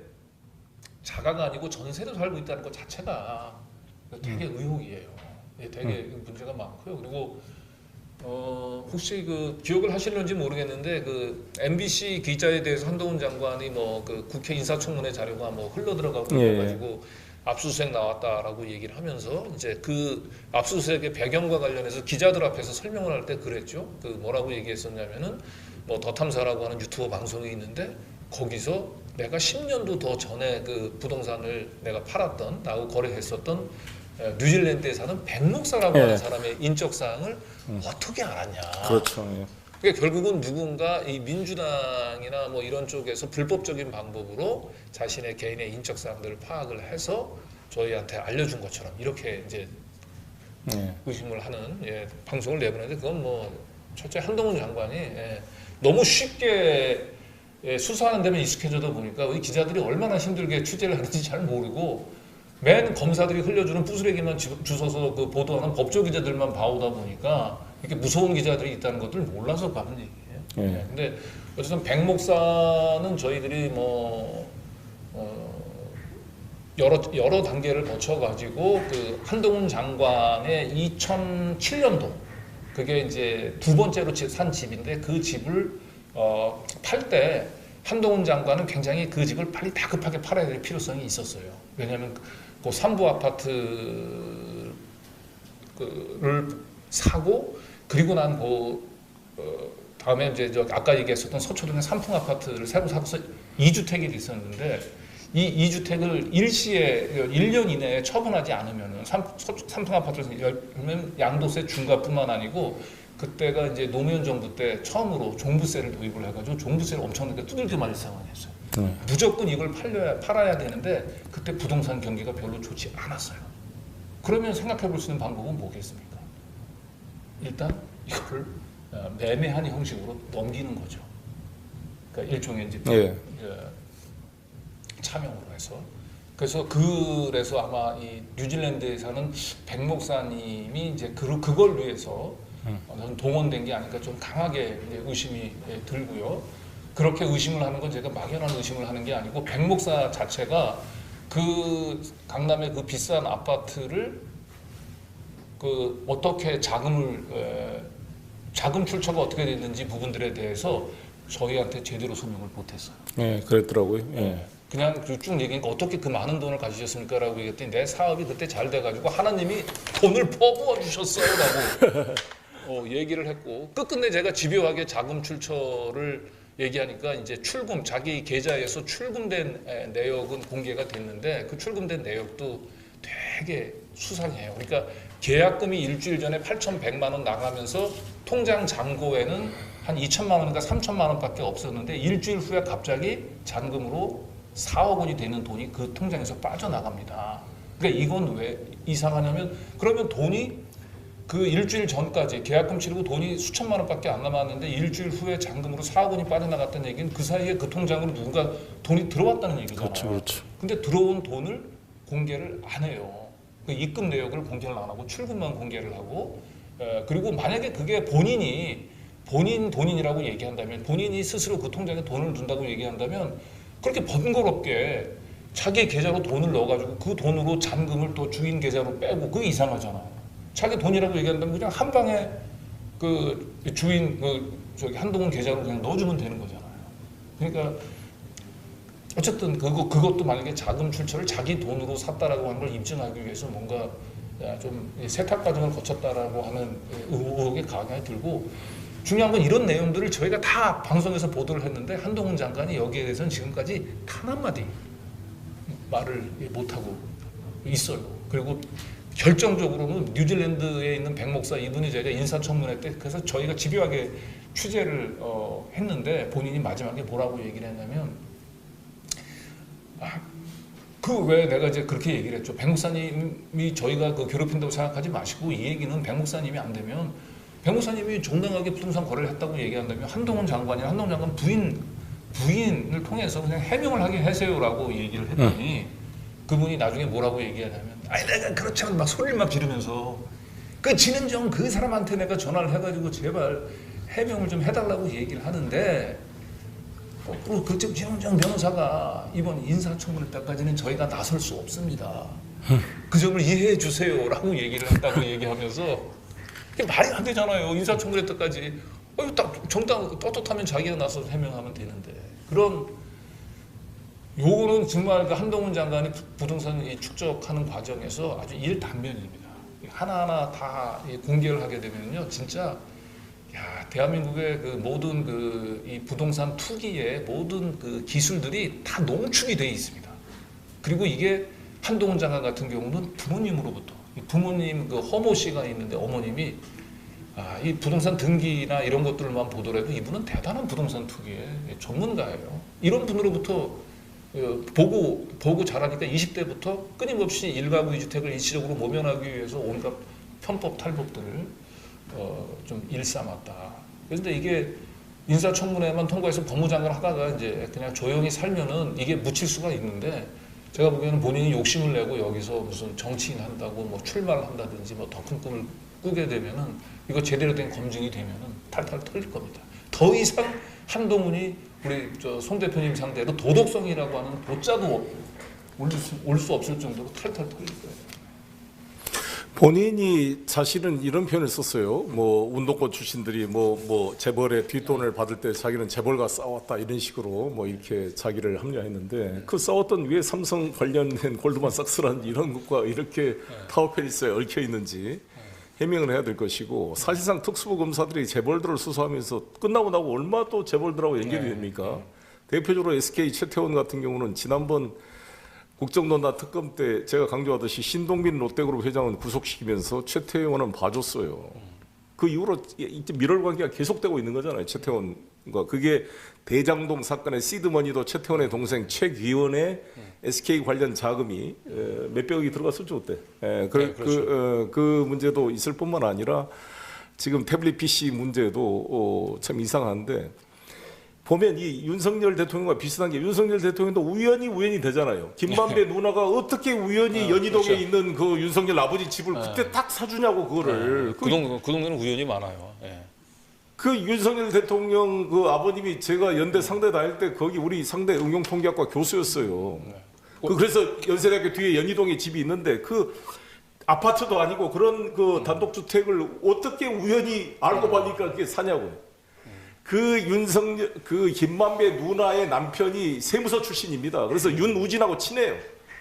자가가 아니고 전세로 살고 있다는 것 자체가 되게 의혹이에요. 되게 문제가 많고요. 그리고 혹시 그 기억을 하실는지 모르겠는데 그 MBC 기자에 대해서 한동훈 장관이 뭐 그 국회 인사청문회 자료가 뭐 흘러 들어가고 그래가지고 압수수색 나왔다라고 얘기를 하면서 이제 그 압수수색의 배경과 관련해서 기자들 앞에서 설명을 할 때 그랬죠. 그 뭐라고 얘기했었냐면은 뭐 더 탐사라고 하는 유튜브 방송이 있는데 거기서 내가 10년도 더 전에 그 부동산을 내가 팔았던 나하고 거래했었던 뉴질랜드에 사는 백 목사라고 하는 사람의 인적 사항을 어떻게 알았냐. 그렇죠. 예. 그러니까 결국은 누군가 이 민주당이나 뭐 이런 쪽에서 불법적인 방법으로 자신의 개인의 인적 사항들을 파악을 해서 저희한테 알려준 것처럼 이렇게 이제 의심을 하는 방송을 내보냈는데 그건 뭐 첫째 한동훈 장관이 너무 쉽게 수사하는 데만 익숙해져다 보니까 우리 기자들이 얼마나 힘들게 취재를 하는지 잘 모르고 맨 검사들이 흘려주는 부스레기만 주워서 그 보도하는 법조 기자들만 봐오다 보니까 이렇게 무서운 기자들이 있다는 것들 몰라서 하는 얘기예요. 근데 어쨌든 백 목사는 저희들이 뭐 여러 단계를 거쳐가지고 그 한동훈 장관의 2007년도 그게 이제 두 번째로 산 집인데 그 집을 팔 때 한동훈 장관은 굉장히 그 집을 빨리 다급하게 팔아야 될 필요성이 있었어요. 왜냐하면 그 3부 아파트를 사고 그리고 난 다음에 이제 아까 얘기했었던 서초동의 삼풍 아파트를 새로 사서 2주택이 있었는데 이 2주택을 일시에 1년 이내에 처분하지 않으면은 삼풍 아파트에서 열면 양도세 중과뿐만 아니고 그때가 이제 노무현 정부 때 처음으로 종부세를 도입을 해가지고 종부세를 엄청나게 두들겨 맞을 상황이었어요. 무조건 이걸 팔아야 되는데 그때 부동산 경기가 별로 좋지 않았어요. 그러면 생각해 볼 수 있는 방법은 뭐겠습니까? 일단 이걸 매매한 형식으로 넘기는 거죠. 그러니까 일종의 이제 차명으로 해서. 그래서 아마 이 뉴질랜드에 사는 백 목사님이 이제 그걸 위해서 동원된 게 아닐까 좀 강하게 의심이 들고요. 그렇게 의심을 하는 건 제가 막연한 의심을 하는 게 아니고 백 목사 자체가 그 강남의 그 비싼 아파트를 그 어떻게 자금 출처가 어떻게 됐는지 부분들에 대해서 저희한테 제대로 설명을 못했어요. 그랬더라고요. 그냥 쭉 얘기하니까 어떻게 그 많은 돈을 가지셨습니까? 라고 얘기했더니 내 사업이 그때 잘 돼가지고 하나님이 돈을 퍼부어 주셨어요 라고 얘기를 했고 끝끝내 제가 집요하게 자금 출처를 얘기하니까 이제 자기 계좌에서 출금된 내역은 공개가 됐는데 그 출금된 내역도 되게 수상해요. 그러니까 계약금이 일주일 전에 8,100만 원 나가면서 통장 잔고에는 한 2천만 원인가 3천만 원밖에 없었는데 일주일 후에 갑자기 잔금으로 4억 원이 되는 돈이 그 통장에서 빠져나갑니다. 그러니까 이건 왜 이상하냐면 그러면 돈이 그 일주일 전까지 계약금 치르고 돈이 수천만 원밖에 안 남았는데 일주일 후에 잔금으로 4억 원이 빠져나갔다는 얘기는 그 사이에 그 통장으로 누군가 돈이 들어왔다는 얘기잖아요. 그렇죠, 그렇죠. 근데 들어온 돈을 공개를 안 해요. 그 입금 내역을 공개를 안 하고 출금만 공개를 하고 그리고 만약에 그게 본인 돈이라고 얘기한다면 본인이 스스로 그 통장에 돈을 둔다고 얘기한다면 그렇게 번거롭게 자기 계좌로 돈을 넣어가지고 그 돈으로 잔금을 또 주인 계좌로 빼고 그게 이상하잖아요. 자기 돈이라고 얘기한다면 그냥 한 방에 그 주인 저기 한동훈 계좌로 그냥 넣어주면 되는 거잖아요. 그러니까 어쨌든 그것도 만약에 자금 출처를 자기 돈으로 샀다라고 하는 걸 입증하기 위해서 뭔가 좀 세탁 과정을 거쳤다라고 하는 의혹이 강하게 들고 중요한 건 이런 내용들을 저희가 다 방송에서 보도를 했는데 한동훈 장관이 여기에 대해서는 지금까지 단 한마디 말을 못하고 있어요. 그리고 결정적으로는 뉴질랜드에 있는 백 목사 이분이 저희가 인사청문회 때 그래서 저희가 집요하게 취재를 했는데 본인이 마지막에 뭐라고 얘기를 했냐면 그 왜 내가 이제 그렇게 얘기를 했죠. 백 목사님이 저희가 그 괴롭힌다고 생각하지 마시고 이 얘기는 백 목사님이 안 되면 백 목사님이 정당하게 부동산 거래를 했다고 얘기한다면 한동훈 장관 부인을 통해서 그냥 해명을 하게 하세요라고 얘기를 했더니 그분이 나중에 뭐라고 얘기하냐면 아니 내가 그렇지 않고 막 소리를 막 지르면서 그 진은정 그 사람한테 내가 전화를 해가지고 제발 해명을 좀 해달라고 얘기를 하는데 그 진은정 변호사가 이번 인사청문회 때까지는 저희가 나설 수 없습니다. 그 점을 이해해 주세요라고 얘기를 했다고 얘기하면서 이게 말이 안 되잖아요. 인사청문회 때까지 딱 정당 떳떳하면 자기가 나서서 해명하면 되는데 그런 요거는 정말 그 한동훈 장관이 부동산 축적하는 과정에서 아주 일단면입니다. 하나하나 다 공개를 하게 되면요, 진짜 대한민국의 그 모든 이 부동산 투기의 모든 그 기술들이 다 농축이 돼 있습니다. 그리고 이게 한동훈 장관 같은 경우는 부모님으로부터 부모님 그 허모 씨가 있는데 어머님이 이 부동산 등기나 이런 것들만 보더라도 이분은 대단한 부동산 투기의 전문가예요. 이런 분으로부터 보고 자라니까 20대부터 끊임없이 일가구 2주택을 일시적으로 모면하기 위해서 온갖 편법 탈법들을 좀 일삼았다. 그런데 이게 인사청문회만 통과해서 법무장관 하다가 이제 그냥 조용히 살면은 이게 묻힐 수가 있는데 제가 보기에는 본인이 욕심을 내고 여기서 무슨 정치인 한다고 뭐 출마를 한다든지 뭐 더 큰 꿈을 꾸게 되면은 이거 제대로 된 검증이 되면은 탈탈 털릴 겁니다. 더 이상 한동훈이 우리 송 대표님 상대로 도덕성이라고 하는 도자도 올 수 없을 정도로 탈탈 털릴 거예요. 본인이 자신은 이런 표현을 썼어요. 뭐 운동권 출신들이 뭐 재벌의 뒷돈을 받을 때 자기는 재벌과 싸웠다 이런 식으로 뭐 이렇게 자기를 합리화했는데 그 싸웠던 위에 삼성 관련된 골드만삭스라는 이런 것과 이렇게 타워페리스에 얽혀 있는지 해명을 해야 될 것이고 사실상 특수부 검사들이 재벌들을 수사하면서 끝나고 나고 얼마 또 재벌들하고 연결이 됩니까? 대표적으로 SK 최태원 같은 경우는 지난번 국정농단 특검 때 제가 강조하듯이 신동빈 롯데그룹 회장은 구속시키면서 최태원은 봐줬어요. 그 이후로 이제 밀월 관계가 계속되고 있는 거잖아요. 최태원과 그게 대장동 사건의 시드머니도 최태원의 동생 최귀원의 SK 관련 자금이 몇백억이 들어갔었죠 그때. 그 문제도 있을 뿐만 아니라 지금 태블릿 PC 문제도 참 이상한데. 보면 이 윤석열 대통령과 비슷한 게 윤석열 대통령도 우연히 되잖아요. 김만배 누나가 어떻게 우연히 연희동에 그렇죠. 있는 그 윤석열 아버지 집을 그때 딱 사주냐고 그거를. 그 동네는 우연히 많아요. 그 윤석열 대통령 그 아버님이 제가 연대 상대 다닐 때 거기 우리 상대 응용통계학과 교수였어요. 그래서 연세대학교 뒤에 연희동에 집이 있는데 그 아파트도 아니고 그런 그 단독주택을 어떻게 우연히 알고 보니까 그게 사냐고요. 그 김만배 누나의 남편이 세무서 출신입니다. 그래서 윤우진하고 친해요.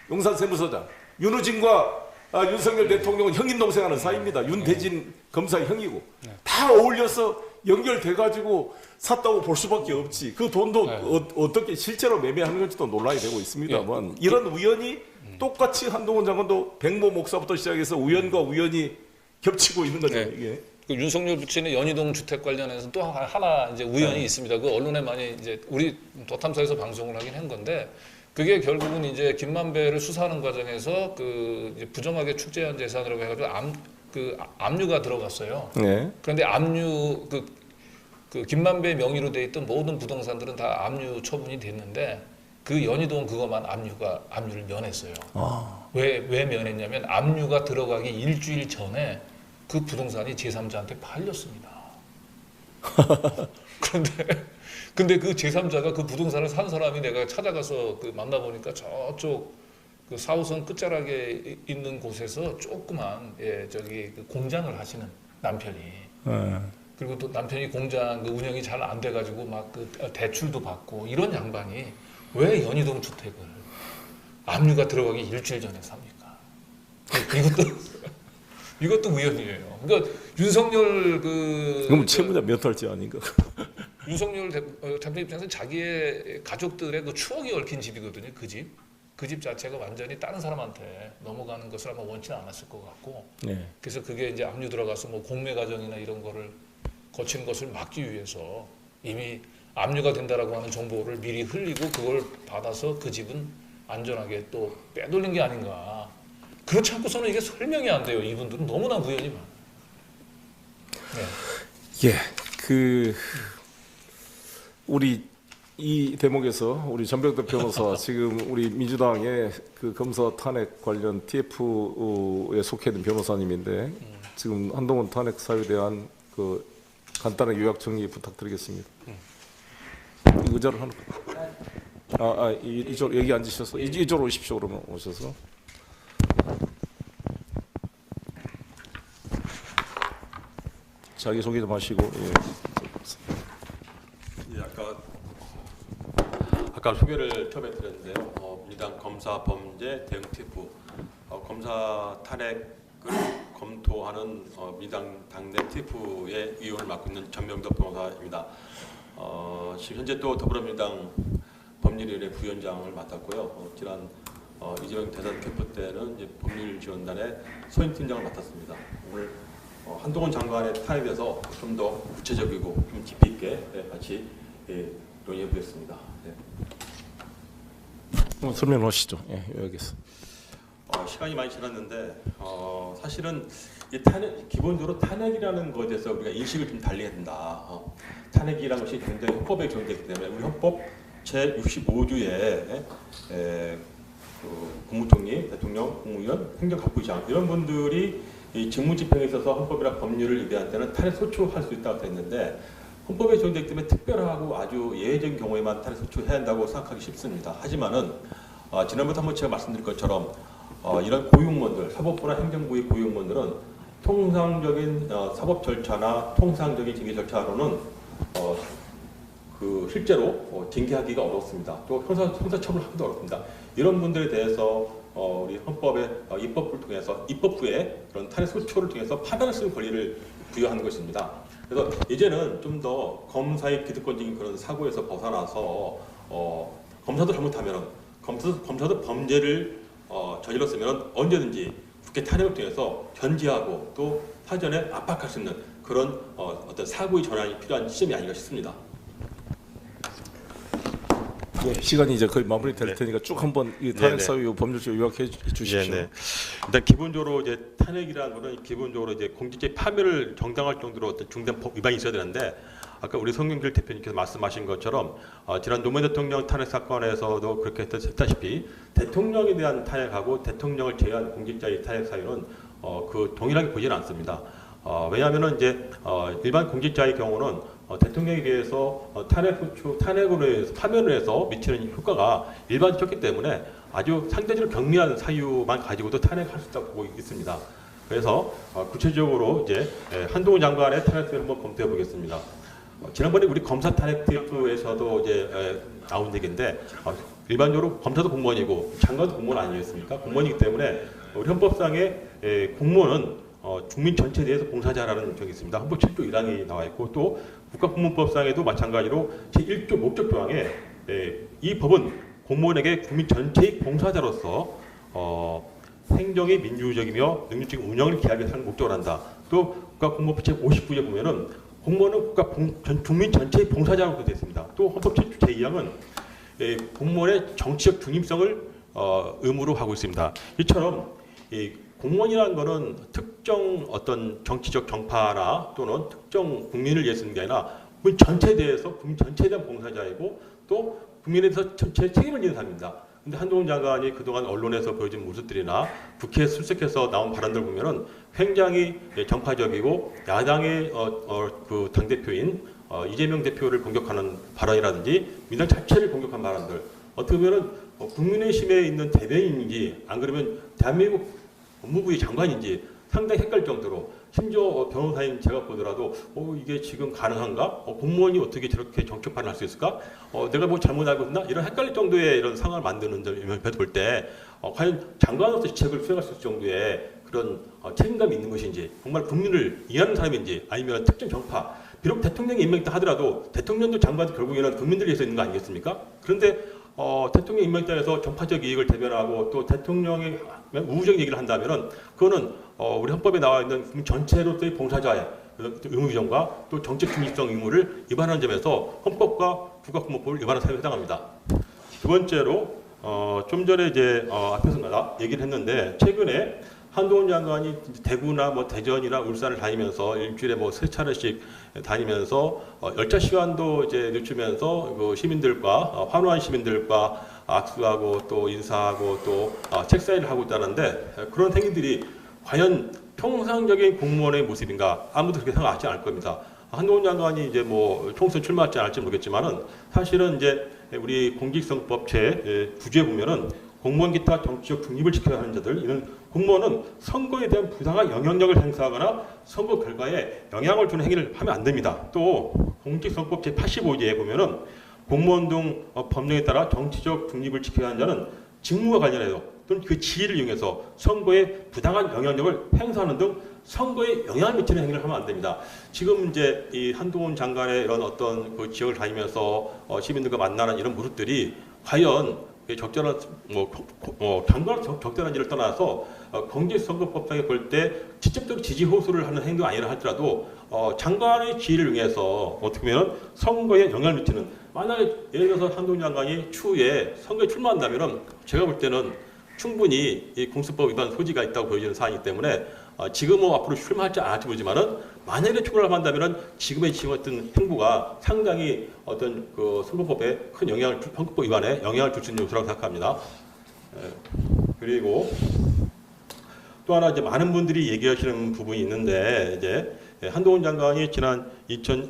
용산 세무서장. 윤우진과 윤석열 대통령은 형님 동생 하는 사이입니다. 윤대진 검사 형이고. 다 어울려서 연결돼가지고 샀다고 볼 수밖에 없지. 그 돈도 어떻게 실제로 매매하는 건지도 논란이 되고 있습니다만 이런 우연이 똑같이 한동훈 장관도 백모 목사부터 시작해서 우연과 우연이 겹치고 있는 거죠 네. 이게. 그 윤석열 부친의 연희동 주택 관련해서 또 하나 이제 우연이 있습니다. 그 언론에 많이 이제 우리 도탐사에서 방송을 하긴 한 건데 그게 결국은 이제 김만배를 수사하는 과정에서 그 이제 부정하게 축제한 재산이라고 해가지고 압류가 들어갔어요. 네. 그런데 압류 그 김만배 명의로 돼 있던 모든 부동산들은 다 압류 처분이 됐는데 그 연희동 그것만 압류를 면했어요. 왜 면했냐면 압류가 들어가기 일주일 전에 그 부동산이 제3자한테 팔렸습니다. 근데 그 제3자가 그 부동산을 산 사람이 내가 찾아가서 그 만나보니까 저쪽 그 4호선 끝자락에 있는 곳에서 조그만 그 공장을 하시는 남편이. 그리고 또 남편이 공장 그 운영이 잘 안 돼가지고 막 그 대출도 받고 이런 양반이 왜 연희동 주택을 압류가 들어가기 일주일 전에 삽니까? 이것도 우연이에요. 그러니까 윤석열 그럼 채무자 몇 월째 아닌가? 윤석열 대표 입장에서는 자기의 가족들의 그 추억이 얽힌 집이거든요. 그 집. 그 집 자체가 완전히 다른 사람한테 넘어가는 것을 아마 원치는 않았을 것 같고. 네. 그래서 그게 이제 압류 들어가서 뭐 공매 과정이나 이런 거를 거치는 것을 막기 위해서 이미 압류가 된다라고 하는 정보를 미리 흘리고 그걸 받아서 그 집은 안전하게 또 빼돌린 게 아닌가. 그렇지 않고서는 이게 설명이 안 돼요. 이분들은 너무나 우연히 많아요. 네. 예, 우리 이 대목에서 우리 전병덕 변호사 지금 우리 민주당의 그 검사 탄핵 관련 TF에 속해 있는 변호사님인데 지금 한동훈 탄핵 사유에 대한 그 간단한 요약 정리 부탁드리겠습니다. 의자를 하나. 이쪽 여기 앉으셔서 이쪽으로 오십시오. 그러면 오셔서. 자기 소개 좀 하시고. 예, 아까 소개를 처음에 드렸는데요. 민주당 검사 범죄 대응 TF 검사 탄핵을 검토하는 민주당 당내 TF의 위원을 맡고 있는 전병덕 변호사입니다. 지금 현재 또 더불어민주당 법률위원회 부위원장을 맡았고요. 지난 이재명 대선 캠프 때는 이제 법률지원단의 소임팀장을 맡았습니다. 오늘 한동훈 장관의 탄핵에 대해서 좀 더 구체적이고 좀 깊이 있게 같이 논의해 보겠습니다. 설명하시죠. 예, 여기서. 시간이 많이 지났는데 사실은 이 기본적으로 탄핵이라는 것에 대해서 우리가 인식을 좀 달리 해야 된다. 탄핵이라는 것이 굉장히 헌법에 적용되기 때문에 우리 헌법 제65조에 국무총리, 대통령, 국무위원, 행정갑부의장 이런 분들이 이 직무집행에 있어서 헌법이나 법률을 위배할 때는 탄핵 소추할 수 있다고 했는데 헌법에 적용되기 때문에 특별하고 아주 예외적인 경우에만 탄핵 소추해야 한다고 생각하기 쉽습니다. 하지만은 지난번에 한번 제가 말씀드린 것처럼 이런 고위공무원들, 사법부나 행정부의 고위공무원들은 통상적인 사법 절차나 통상적인 징계 절차로는 실제로 징계하기가 어렵습니다. 또 형사처벌하기도 어렵습니다. 이런 분들에 대해서 우리 헌법의 입법을 통해서 입법 후에 그런 탄핵 소추를 통해서 판단할 수 있는 권리를 부여하는 것입니다. 그래서 이제는 좀 더 검사의 기득권적인 그런 사고에서 벗어나서 검사도 잘못하면 검사도 범죄를 저질렀으면 언제든지 국회 탄핵을 통해서 견제하고 또 사전에 압박할 수 있는 그런 어떤 사고의 전환이 필요한 시점이 아닌가 싶습니다. 네, 시간이 이제 거의 마무리될 테니까 쭉 한번 이 탄핵 사유 법률적 요약해 주십시오. 네. 일단 기본적으로 이제 탄핵이라는 것은 기본적으로 이제 공직자의 파멸을 정당할 정도로 어떤 중대한 법 위반이 있어야 되는데 아까 우리 성경길 대표님께서 말씀하신 것처럼 지난 노무현 대통령 탄핵 사건에서도 그렇게 했다시피 대통령에 대한 탄핵하고 대통령을 제외한 공직자의 탄핵 사유는 그 동일하게 보지는 않습니다. 왜냐하면은 이제 일반 공직자의 경우는 대통령에 비해서 탄핵 소추, 탄핵으로 해서 파면을 해서 미치는 효과가 일반적이기 때문에 아주 상대적으로 경미한 사유만 가지고도 탄핵할 수 있다고 보고 있습니다. 그래서 구체적으로 이제 한동훈 장관의 탄핵 사유를 한번 검토해 보겠습니다. 지난번에 우리 검사 탄핵 TF에서도 이제 나온 얘기인데 일반적으로 검사도 공무원이고 장관도 공무원 아니겠습니까? 공무원이기 때문에 우리 헌법상의 공무원은 국민 전체에 대해서 봉사자라는 적이 있습니다. 헌법 7조 1항이 나와 있고 또 국가공무법상에도 마찬가지로 제1조 목적 조항에 이 법은 공무원에게 국민 전체의 봉사자로서 행정이 민주적이며 능률적인 운영을 기하게 하는 목적으로 한다. 또 국가공무원법 제59조에 보면은 공무원은 국민 전체의 봉사자라고 되어 있습니다. 또 헌법 제2항은 공무원의 정치적 중립성을 의무로 하고 있습니다. 이처럼 이 공무원이라는 것은 특정 어떤 정치적 정파나 또는 특정 국민을 위해 쓰는 게 아니라 국민 전체에 대해서 국민 전체에 대한 봉사자이고 또 국민에 대해서 전체 책임을 지는 사람입니다. 근데 한동훈 장관이 그동안 언론에서 보여준 모습들이나 국회에 출석해서 나온 발언들 보면은 굉장히 정파적이고 야당의 그 당대표인 이재명 대표를 공격하는 발언이라든지 민당 자체를 공격한 발언들 어떻게 보면은 국민의힘에 있는 대변인인지 안 그러면 대한민국 법무부의 장관인지 상당히 헷갈릴 정도로 심지어 변호사인 제가 보더라도 이게 지금 가능한가? 공무원이 어떻게 저렇게 정책 발언할 수 있을까? 내가 뭐 잘못 알고 있나? 이런 헷갈릴 정도의 이런 상황을 만드는 점에서 볼 때 과연 장관으로서 직책을 수행할 수 있을 정도의 그런 책임감이 있는 것인지 정말 국민을 이해하는 사람인지 아니면 특정 정파 비록 대통령이 임명했다 하더라도 대통령도 장관도 결국에는 국민들 위해서 있는 거 아니겠습니까? 그런데 대통령 임명에 따라서 정파적 이익을 대변하고 또 대통령의 우호적 얘기를 한다면은 그거는 우리 헌법에 나와 있는 국민 전체로서의 봉사자의 의무 규정과 또 정책 중립성 의무를 위반하는 점에서 헌법과 국가공무원법을 위반한 사유에 해당합니다. 두 번째로 좀 전에 이제 앞에서 얘기를 했는데 최근에 한동훈 장관이 대구나 뭐 대전이나 울산을 다니면서 일주일에 뭐 3차례씩 다니면서 열차 시간도 이제 늦추면서 그 시민들과 환호한 시민들과 악수하고 또 인사하고 또 책 사인을 하고 있다는데 그런 행위들이 과연 평상적인 공무원의 모습인가 아무도 그렇게 생각하지 않을 겁니다. 한동훈 장관이 이제 뭐 총선 출마할지 안 할지 모르겠지만은 사실은 이제 우리 공직선거법 제9조에 보면은 공무원 기타 정치적 중립을 지켜야 하는 자들 이는 공무원은 선거에 대한 부당한 영향력을 행사하거나 선거 결과에 영향을 주는 행위를 하면 안 됩니다. 또 공직선거법 제85조에 보면은 공무원 등 법령에 따라 정치적 중립을 지켜야 하는 자는 직무와 관련해서 또는 그 지위를 이용해서 선거에 부당한 영향력을 행사하는 등 선거에 영향을 미치는 행위를 하면 안 됩니다. 지금 이제 이 한동훈 장관의 이런 어떤 그 지역을 다니면서 시민들과 만나는 이런 모습들이 과연 적절한 장관 적절한 일을 떠나서 공직선거법상에 볼 때 직접적으로 지지 호소를 하는 행동이 아니라 할지라도 장관의 지위를 이용해서 어떻게 보면 선거에 영향을 미치는 만약에 예를 들어서 한동훈 장관이 추후에 선거에 출마한다면은 제가 볼 때는 충분히 이 공수법 위반 소지가 있다고 보여지는 사안이기 때문에 지금은 앞으로 출마할지 안 할지 모르지만은 만약에 출마를 한다면은 지금의 어떤 행보가 상당히 어떤 그 선거법에 큰 영향을 선거법 위반에 영향을 줄 수 있는 요소라고 생각합니다. 그리고 또 하나 이제 많은 분들이 얘기하시는 부분이 있는데 이제 한동훈 장관이 지난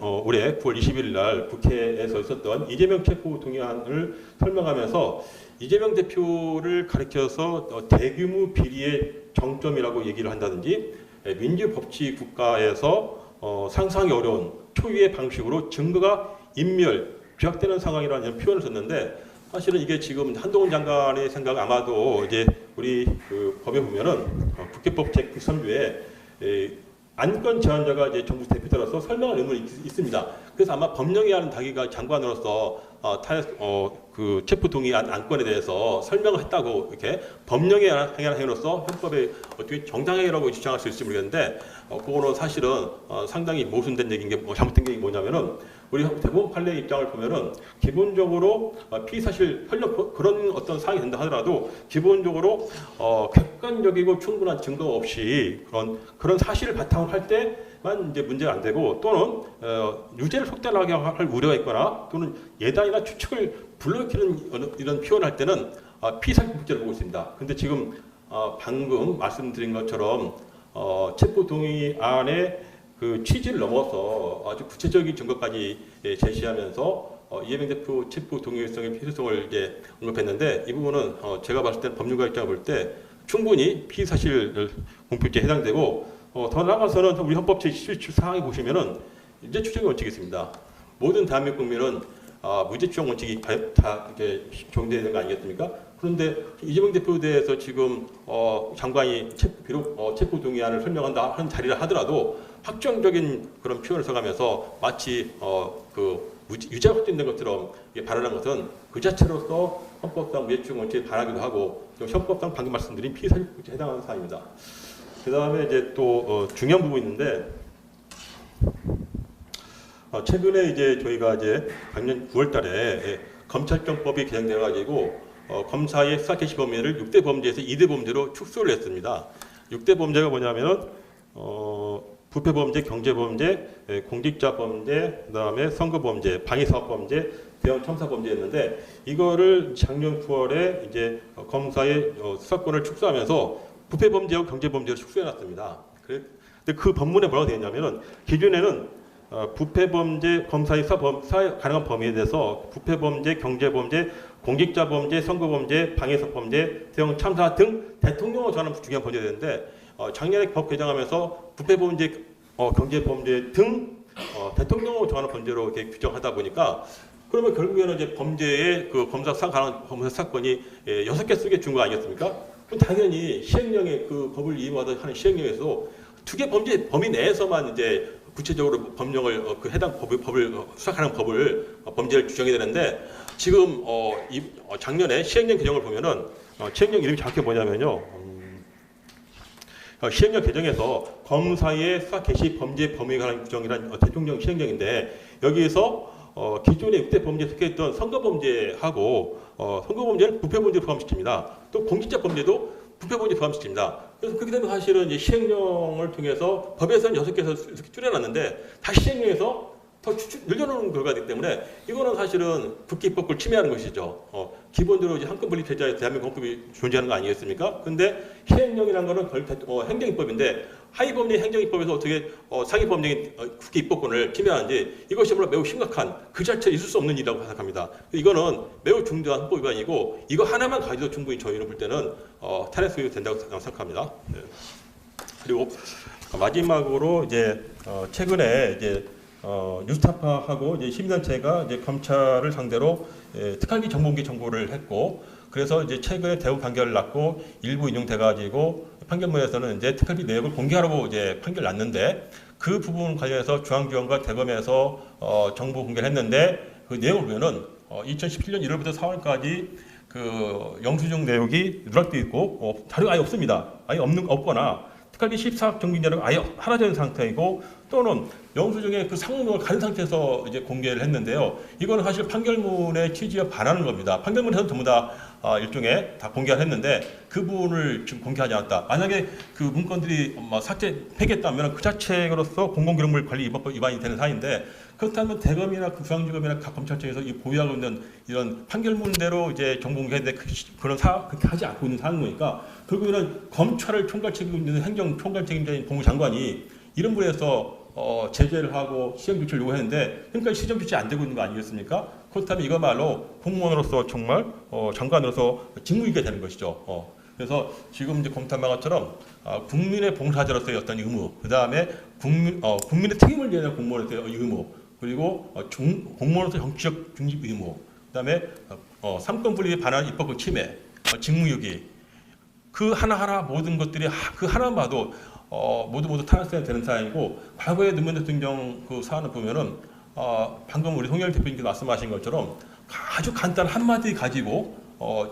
올해 9월 20일 날 국회에서 있었던 이재명 체포 동의안을 설명하면서 이재명 대표를 가리켜서 대규모 비리의 정점이라고 얘기를 한다든지 민주법치 국가에서 상상이 어려운 초유의 방식으로 증거가 인멸, 조작되는 상황이라는 표현을 썼는데 사실은 이게 지금 한동훈 장관의 생각 아마도 이제 우리 그 법에 보면은 국회법 제93조에 안건 제안자가 이제 정부 대표자로서 설명할 의무가 있습니다. 그래서 아마 법령에 하는 자기가 장관으로서 그 체포 동의안 안건에 대해서 설명을 했다고 이렇게 법령에 행한 행위로서 헌법에 어떻게 정당행위라고 주장할 수 있을지 모르겠는데 그거는 사실은 상당히 모순된 얘기인 게 잘못된 게 뭐냐면은 우리 대법원 판례 입장을 보면은 기본적으로 피의사실 설령 그런 어떤 사항이 된다 하더라도 기본적으로 객관적이고 충분한 증거 없이 그런 사실을 바탕으로 할 때만 이제 문제가 안 되고 또는 유죄를 속단하게 할 우려가 있거나 또는 예단이나 추측을 불러일으키는 이런 표현을 할 때는 피의사실 문제를 보고 있습니다. 근데 지금 방금 말씀드린 것처럼 체포 동의안의 그 취지를 넘어서 아주 구체적인 증거까지 제시하면서 이재명 대표 체포 동의성의 필요성을 이제 언급했는데 이 부분은 제가 봤을 때는 법률가 입장을 볼 때 충분히 피의사실 공표죄에 해당되고 더 나아가서는 우리 헌법 제17사항에 보시면은 유죄 추정 원칙이 있습니다. 모든 대한민국 국민은 무죄 추정 원칙이 다 이렇게 적용되는 거 아니겠습니까? 그런데 이재명 대표에 대해서 지금 장관이 비록 체포 동의안을 설명한다 하는 자리를 하더라도 확정적인 그런 표현을 써가면서 마치 그 유죄가 확정된 것처럼 발언한 것은 그 자체로서 헌법상 무죄추정 원칙에 반하기도 하고 또 헌법상 방금 말씀드린 피의사실구제에 해당하는 사안입니다. 그 다음에 이제 또 중요한 부분이 있는데 최근에 이제 저희가 이제 작년 9월달에 검찰청법이 개정되어 가지고 검사의 수사 개시 범위를 6대 범죄에서 2대 범죄로 축소를 했습니다. 6대 범죄가 뭐냐면은 부패범죄, 경제범죄, 공직자범죄, 그다음에 선거범죄, 방위사업범죄, 대형 첨사범죄였는데 이거를 작년 9월에 이제 검사의 수사권을 축소하면서 부패범죄와 경제범죄로 축소해놨습니다. 근데 그 법문에 뭐라고 되어 있냐면은 기존에는 부패범죄 검사의 수사 가능한 범위에 대해서 부패범죄, 경제범죄, 공직자범죄, 선거범죄, 방해사범죄, 대형 참사 등 대통령을 저하는 중요한 범죄가 되는데 작년에 법 개정하면서 부패범죄, 경제범죄 등 대통령을 정하는 범죄로 이렇게 규정하다 보니까 그러면 결국에는 이제 범죄의 그 검사 수사 가능한 범죄 사건이 6개 쓰게 준 거 아니겠습니까? 그럼 당연히 시행령의 그 법을 이용하던 하는 시행령에서 2개 범죄 범위 내에서만 이제 구체적으로 법령을 그 해당 법을 수사하는 법을 범죄를 규정해야 되는데 지금 작년에 시행령 개정을 보면은 시행령 이름이 정확히 뭐냐면요. 시행령 개정에서 검사의 수사 개시 범죄 범위에 관한 규정이란 대통령 시행령인데 여기에서 기존의 6대 범죄에 속해있던 선거범죄하고 선거범죄를 부패범죄에 포함시킵니다. 또 공직자범죄도 부패범죄에 포함시킵니다. 그래서 그렇게 되면 사실은 이제 시행령을 통해서 법에서는 6개에서 이렇게 줄여놨는데 다시 시행령에서 더 늘려놓는 결과이기 때문에 이거는 사실은 국기법을 침해하는 것이죠. 기본적으로 이제 한권 분립제자의 대한민국 헌법이 존재하는 거 아니겠습니까? 근데 시행령이라는 거는 행정입법인데 하위법령 행정입법에서 어떻게 상위법령인 국기입법권을 침해하는지 이것이 매우 심각한 그 자체 있을 수 없는 일이라고 생각합니다. 이거는 매우 중대한 헌법 위반이고 이거 하나만 가지고 충분히 저희는 볼 때는 탄핵 소유가 된다고 생각합니다. 네. 그리고 마지막으로 이제 최근에 이제 뉴스타파하고 이제 시민단체가 이제 검찰을 상대로 특활비 정보공개 청구를 했고, 그래서 이제 최근에 대법 판결을 났고 일부 인용돼가지고 판결문에서는 이제 특활비 내역을 공개하라고 이제 판결 났는데 그 부분 관련해서 중앙지검과 대검에서 정보 공개를 했는데 그 내용을 보면은 2017년 1월부터 4월까지 그 영수증 내역이 누락되어 있고 자료가 아예 없습니다. 아예 없거나 특활비 14억 정비자료가 아예 사라진 상태이고 또는 영수증에 그 상호명을 가린 상태에서 이제 공개를 했는데요. 이거는 사실 판결문의 취지에 반하는 겁니다. 판결문에서는 전부 다 일종의 다 공개를 했는데 그 부분을 지금 공개하지 않았다. 만약에 그 문건들이 삭제, 폐기했다면 그 자체로서 공공기록물 관리 위반법 위반이 되는 사안인데 그렇다면 대검이나 그 중앙지검이나 각 검찰청에서 이 보유하고 있는 이런 판결문대로 이제 정보 공개했는데 그렇게 하지 않고 있는 상황이니까 결국에는 검찰을 총괄 책임지고 있는 행정 총괄 책임자인 법무장관이 이런 부분에서 제재를 하고 시정 조치를 요구했는데 그러니까 시정 조치 안 되고 있는 거 아니겠습니까? 그렇다면 이거말로 공무원으로서 정말 장관으로서 직무유기가 되는 것이죠. 그래서 지금 이제 검토한 것처럼 국민의 봉사자로서의 어떤 의무, 그 다음에 국민의 책임을 지는 공무원으로서의 의무, 그리고 공무원으로서 정치적 중립 의무, 그 다음에 삼권 분립에 반한 입법권 침해, 직무유기, 그 하나하나 모든 것들이 그 하나만 봐도 모두 탄핵해야 되는 사안이고 과거에 노무현 대통령 그 사안을 보면은 방금 우리 송영길 대표님께서 말씀하신 것처럼 아주 간단한 한마디 가지고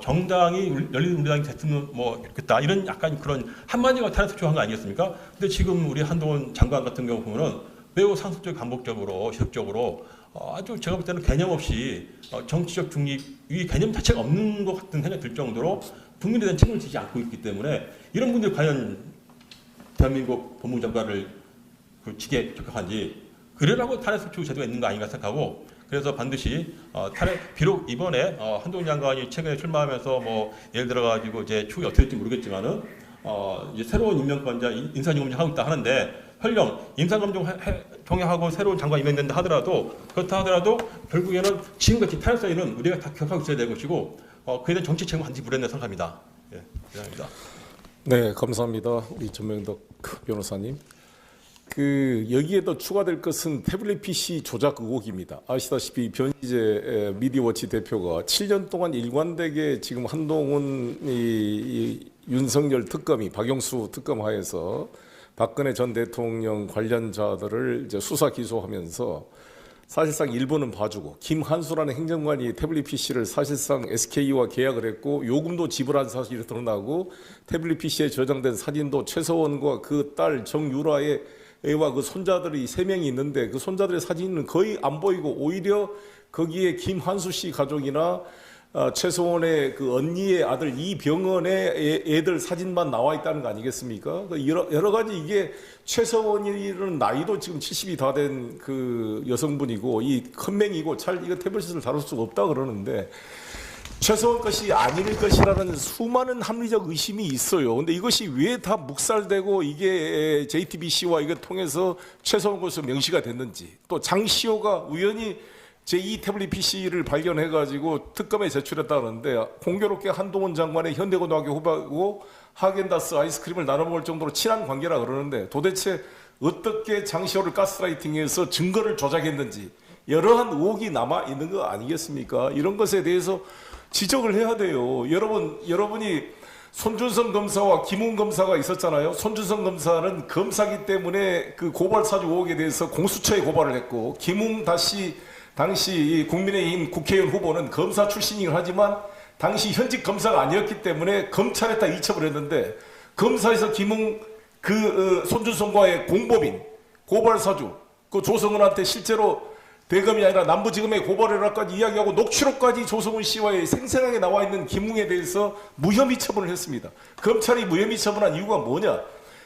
정당이 열린우리당이 됐으면 좋겠다 이런 약간 그런 한마디가 탄핵 소추한 거 아니겠습니까? 근데 지금 우리 한동훈 장관 같은 경우 보면은 매우 상습적 반복적으로 지속적으로 아주 제가 볼 때는 개념 없이 정치적 중립 이 개념 자체가 없는 것 같은 생각이 들 정도로 국민에 대한 책임을 지지 않고 있기 때문에 이런 분들이 과연 대한민국 법무장관을 그 직에 적격한지 그러라고 탄핵소추 제도가 있는 거 아닌가 생각하고 그래서 반드시 탄핵 비록 이번에 한동훈 장관이 최근에 출마하면서 예를 들어 가지고 이제 추후 어떻게 될지 모르겠지만은 이제 새로운 임명권자 인사검증 하고 있다 하는데 설령 인사검증 통해하고 새로운 장관 임명된다 하더라도 그렇다 하더라도 결국에는 지금같이 탄핵 사유는 우리가 다 기억하고 있어야 될 것이고 그에 대한 정치 책임은 반드시 물어야 생각합니다. 예, 감사합니다. 네, 감사합니다. 우리 전명덕 변호사님. 여기에 더 추가될 것은 태블릿 PC 조작 의혹입니다. 아시다시피 변희재 미디어워치 대표가 7년 동안 일관되게 지금 한동훈 윤석열 특검이 박영수 특검 하에서 박근혜 전 대통령 관련자들을 이제 수사 기소하면서 사실상 일부는 봐주고 김한수라는 행정관이 태블릿 PC를 사실상 SK와 계약을 했고 요금도 지불한 사실이 드러나고 태블릿 PC에 저장된 사진도 최서원과 그 딸 정유라의 애와 그 손자들이 3명이 있는데 그 손자들의 사진은 거의 안 보이고 오히려 거기에 김한수 씨 가족이나 최서원의 그 언니의 아들 이병헌의 애들 사진만 나와 있다는 거 아니겠습니까? 여러 가지 이게 최서원이라는 나이도 지금 70이 다 된 그 여성분이고 이 큰맹이고 잘 이거 태블릿을 다룰 수가 없다 그러는데 최서원 것이 아닐 것이라는 수많은 합리적 의심이 있어요. 근데 이것이 왜 다 묵살되고 이게 JTBC와 이거 통해서 최서원 것으로 명시가 됐는지 또 장시호가 우연히 제2 태블릿 PC를 발견해가지고 특검에 제출했다는데 공교롭게 한동훈 장관의 현대고등학교 후배고 하겐다스 아이스크림을 나눠 먹을 정도로 친한 관계라 그러는데 도대체 어떻게 장시호를 가스라이팅해서 증거를 조작했는지 여러한 의혹이 남아 있는 거 아니겠습니까? 이런 것에 대해서 지적을 해야 돼요. 여러분이 손준성 검사와 김웅 검사가 있었잖아요. 손준성 검사는 검사기 때문에 그 고발 사주 의혹에 대해서 공수처에 고발을 했고 김웅 당시 국민의힘 국회의원 후보는 검사 출신이긴 하지만 당시 현직 검사가 아니었기 때문에 검찰에다 이첩을 했는데 검사에서 김웅 손준성과의 공범인 고발사주 그 조성은한테 실제로 대검이 아니라 남부지검에 고발해라까지 이야기하고 녹취록까지 조성은 씨와의 생생하게 나와 있는 김웅에 대해서 무혐의 처분을 했습니다. 검찰이 무혐의 처분한 이유가 뭐냐?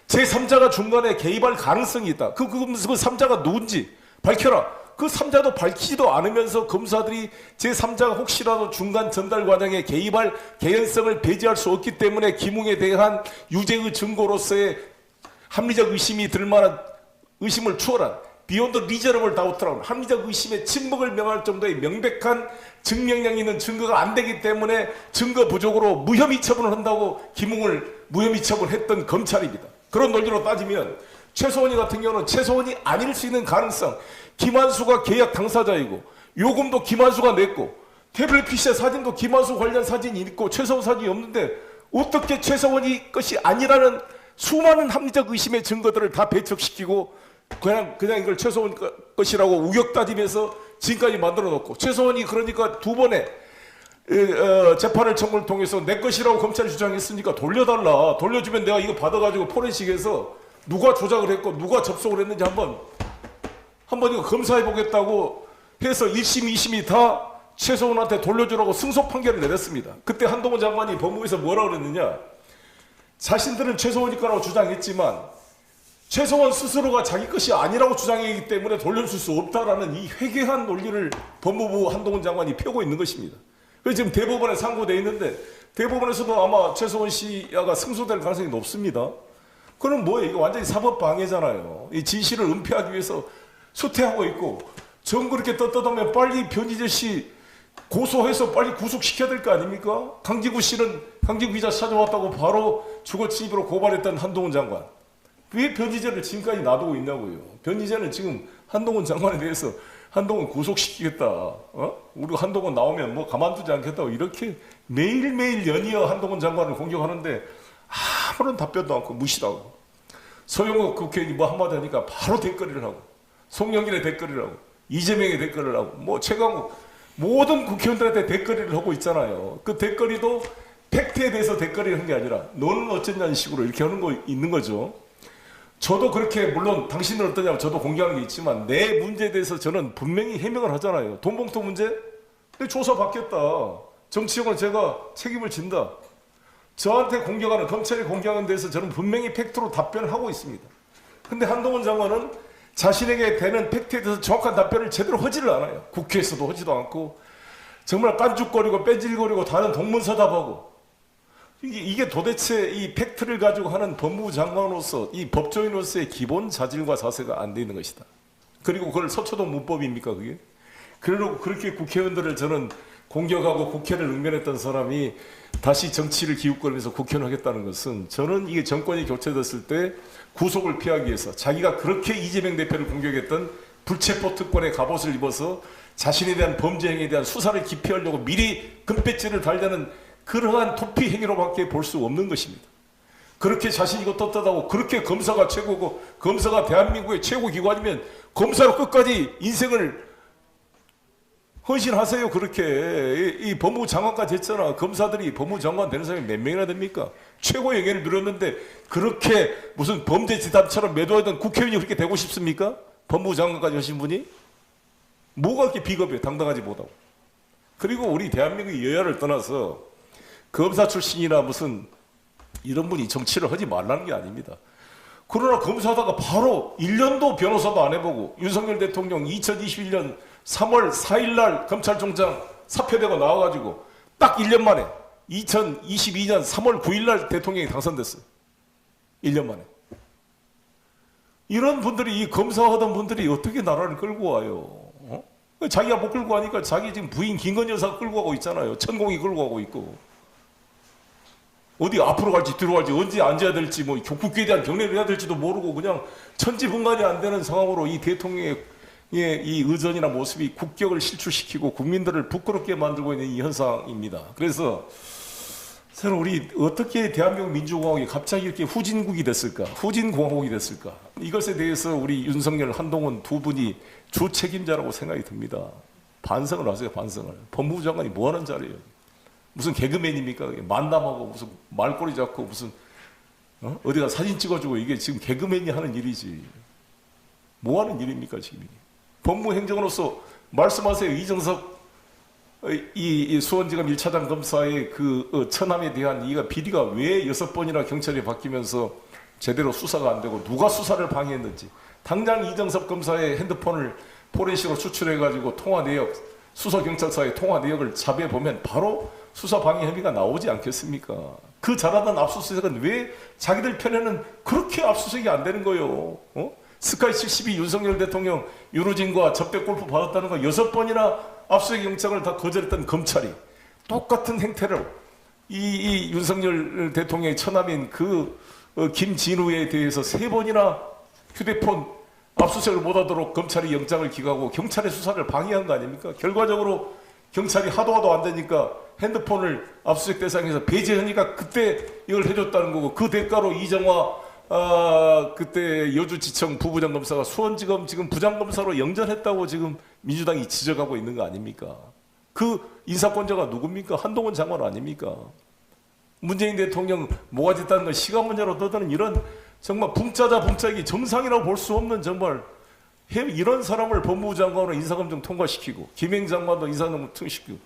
제3자가 중간에 개입할 가능성이 있다. 그 3자가 누군지 밝혀라. 그 3자도 밝히지도 않으면서 검사들이 제3자가 혹시라도 중간 전달 과정에 개입할 개연성을 배제할 수 없기 때문에 김웅에 대한 유죄의 증거로서의 합리적 의심이 들만한 의심을 추월한 비욘드 리저너블 다우트라고 합리적 의심의 침묵을 명할 정도의 명백한 증명력 있는 증거가 안 되기 때문에 증거 부족으로 무혐의 처분을 한다고 김웅을 무혐의 처분했던 검찰입니다. 그런 논리로 따지면 최소원이 같은 경우는 최소원이 아닐 수 있는 가능성 김한수가 계약 당사자이고 요금도 김한수가 냈고 태블릿 PC의 사진도 김한수 관련 사진이 있고 최서원 사진이 없는데 어떻게 최서원이 것이 아니라는 수많은 합리적 의심의 증거들을 다 배척시키고 그냥 이걸 최서원 것이라고 우격 따지면서 지금까지 만들어 놓고 최서원이 그러니까 2번의 재판을 청구를 통해서 내 것이라고 검찰이 주장했으니까 돌려달라. 돌려주면 내가 이거 받아가지고 포렌식에서 누가 조작을 했고 누가 접속을 했는지 한번 이거 검사해보겠다고 해서 1심, 2심이 다 최서원한테 돌려주라고 승소 판결을 내렸습니다. 그때 한동훈 장관이 법무부에서 뭐라 그랬느냐? 자신들은 최서원이 거라고 주장했지만 최서원 스스로가 자기 것이 아니라고 주장했기 때문에 돌려줄 수 없다라는 이 회개한 논리를 법무부 한동훈 장관이 펴고 있는 것입니다. 그래서 지금 대법원에 상고돼 있는데 대법원에서도 아마 최서원 씨가 승소될 가능성이 높습니다. 그럼 뭐예요? 이거 완전히 사법 방해잖아요. 이 진실을 은폐하기 위해서 수태하고 있고 전 그렇게 떳떳하면 빨리 변희재 씨 고소해서 빨리 구속시켜야 될 거 아닙니까? 강지구 기자 찾아왔다고 바로 주거 침입으로 고발했던 한동훈 장관. 왜 변희재를 지금까지 놔두고 있냐고요. 변희재는 지금 한동훈 장관에 대해서 한동훈 구속시키겠다. 우리 한동훈 나오면 뭐 가만두지 않겠다고 이렇게 매일매일 연이어 한동훈 장관을 공격하는데 아무런 답변도 않고 무시도 하고 서영국 국회의원이 뭐 한마디 하니까 바로 댓글을 하고 송영길의 댓글을 하고 이재명의 댓글을 하고 뭐 최강욱 모든 국회의원들한테 댓글을 하고 있잖아요. 그 댓글이도 팩트에 대해서 댓글을 한 게 아니라 너는 어쩌냐는 식으로 이렇게 하는 거 있는 거죠. 저도 그렇게 물론 당신은 어떠냐고 저도 공개하는 게 있지만 내 문제에 대해서 저는 분명히 해명을 하잖아요. 돈봉투 문제? 근데 조사 받겠다. 정치적으로 제가 책임을 진다. 저한테 공격하는 검찰이 공격하는 데서 저는 분명히 팩트로 답변을 하고 있습니다. 근데 한동훈 장관은 자신에게 되는 팩트에 대해서 정확한 답변을 제대로 하지를 않아요. 국회에서도 하지도 않고 정말 깐죽거리고 빼질거리고 다른 동문서답하고 이게 도대체 이 팩트를 가지고 하는 법무부 장관으로서 이 법조인으로서의 기본 자질과 자세가 안 돼 있는 것이다. 그리고 그걸 서초동 문법입니까 그게? 그러고 그렇게 국회의원들을 저는 공격하고 국회를 응면했던 사람이 다시 정치를 기웃거리면서 국회의원 하겠다는 것은 저는 이게 정권이 교체됐을 때 구속을 피하기 위해서 자기가 그렇게 이재명 대표를 공격했던 불체포 특권의 갑옷을 입어서 자신에 대한 범죄 행위에 대한 수사를 기피하려고 미리 금배지를 달려는 그러한 토피 행위로밖에 볼 수 없는 것입니다. 그렇게 자신이고 떳떳하고 그렇게 검사가 최고고 검사가 대한민국의 최고 기관이면 검사로 끝까지 인생을 헌신하세요. 그렇게 이 법무부 장관까지 했잖아. 검사들이 법무부 장관 되는 사람이 몇 명이나 됩니까? 최고 영예를 누렸는데 그렇게 무슨 범죄 지담처럼 매도하던 국회의원이 그렇게 되고 싶습니까? 법무부 장관까지 하신 분이? 뭐가 그렇게 비겁해요? 당당하지 못하고. 그리고 우리 대한민국의 여야를 떠나서 검사 출신이나 무슨 이런 분이 정치를 하지 말라는 게 아닙니다. 그러나 검사하다가 바로 1년도 변호사도 안 해보고 윤석열 대통령 2021년 3월 4일 날 검찰총장 사표되고 나와가지고 딱 1년 만에 2022년 3월 9일 날 대통령이 당선됐어요. 1년 만에. 이런 분들이, 이 검사하던 분들이 어떻게 나라를 끌고 와요? 자기가 못 끌고 가니까 자기 지금 부인 김건희 여사가 끌고 가고 있잖아요. 천공이 끌고 가고 있고. 어디 앞으로 갈지 뒤로 갈지 언제 앉아야 될지 뭐 국회에 대한 경례를 해야 될지도 모르고 그냥 천지분간이 안 되는 상황으로 이 대통령의 이 의전이나 모습이 국격을 실추시키고 국민들을 부끄럽게 만들고 있는 이 현상입니다. 그래서 저는 우리 어떻게 대한민국 민주공화국이 갑자기 이렇게 후진국이 됐을까? 후진공화국이 됐을까? 이것에 대해서 우리 윤석열, 한동훈 두 분이 주 책임자라고 생각이 듭니다. 반성을 하세요, 반성을. 법무부 장관이 뭐 하는 자리예요? 무슨 개그맨입니까? 만남하고 무슨 말꼬리 잡고 무슨 어디가 사진 찍어주고 이게 지금 개그맨이 하는 일이지. 뭐 하는 일입니까 지금? 법무행정으로서 말씀하세요. 이정석 이 수원지검 1차장 검사의 그 처남에 대한 이가 비리가 왜 6번이나 경찰이 바뀌면서 제대로 수사가 안 되고 누가 수사를 방해했는지 당장 이정석 검사의 핸드폰을 포렌식으로 추출해가지고 통화 내역, 수서경찰서의 통화 내역을 잡아보면 바로 수사 방해 혐의가 나오지 않겠습니까? 그 잘하던 압수수색은 왜 자기들 편에는 그렇게 압수수색이 안 되는 거예요? 스카이 72 윤석열 대통령 유로진과 접대 골프 받았다는 거 6번이나 압수수색 영장을 다 거절했던 검찰이 똑같은 행태를 이 윤석열 대통령의 처남인 그 김진우에 대해서 3번이나 휴대폰 압수수색을 못하도록 검찰이 영장을 기각하고 경찰의 수사를 방해한 거 아닙니까? 결과적으로 경찰이 하도 안 되니까 핸드폰을 압수수색 대상에서 배제하니까 그때 이걸 해줬다는 거고 그 대가로 이정화 그때 여주지청 부부장 검사가 수원지검 지금 부장검사로 영전했다고 지금 민주당이 지적하고 있는 거 아닙니까? 그 인사권자가 누굽니까? 한동훈 장관 아닙니까? 문재인 대통령 모가지 따는 건 시간 문제로 떠드는 이런 정말 붕짜기 정상이라고 볼 수 없는 정말 이런 사람을 법무부 장관으로 인사검증 통과시키고 김행 장관도 인사검증 통과시키고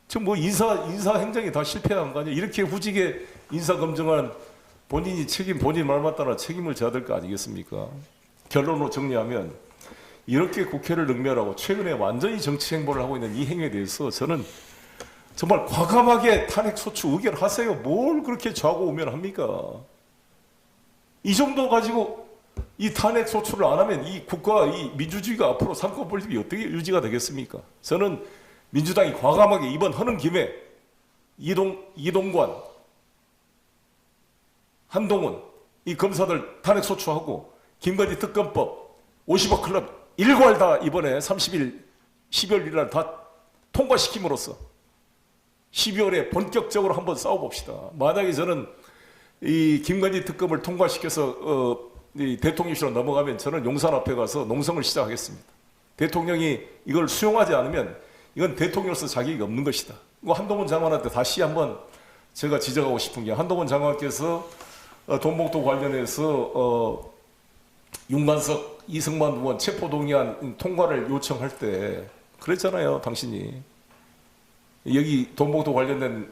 지금 뭐 인사 행정이 다 실패한 거 아니에요? 이렇게 후지게 인사검증한 본인이 본인 말 따라 책임을 져야 될 거 아니겠습니까? 결론으로 정리하면 이렇게 국회를 능멸하고 최근에 완전히 정치 행보를 하고 있는 이 행위에 대해서 저는 정말 과감하게 탄핵 소추 의결하세요. 뭘 그렇게 좌고우면합니까? 이 정도 가지고 이 탄핵 소추를 안 하면 이 국가, 이 민주주의가 앞으로 상권 πολιτ이 어떻게 유지가 되겠습니까? 저는 민주당이 과감하게 이번 하는 김에 이동관, 한동훈 이 검사들 탄핵 소추하고 김건희 특검법 50억 클럽 일괄 다 이번에 30일 12월 1일 날 다 통과시킴으로써 12월에 본격적으로 한번 싸워봅시다. 만약에 저는 이 김건희 특검을 통과시켜서 이 대통령실로 넘어가면 저는 용산 앞에 가서 농성을 시작하겠습니다. 대통령이 이걸 수용하지 않으면 이건 대통령으로서 자격이 없는 것이다. 이거 한동훈 장관한테 다시 한번 제가 지적하고 싶은 게 한동훈 장관께서 돈봉투 관련해서 윤관석, 이승만 의원 체포동의안 통과를 요청할 때 그랬잖아요. 당신이. 여기 돈봉투 관련된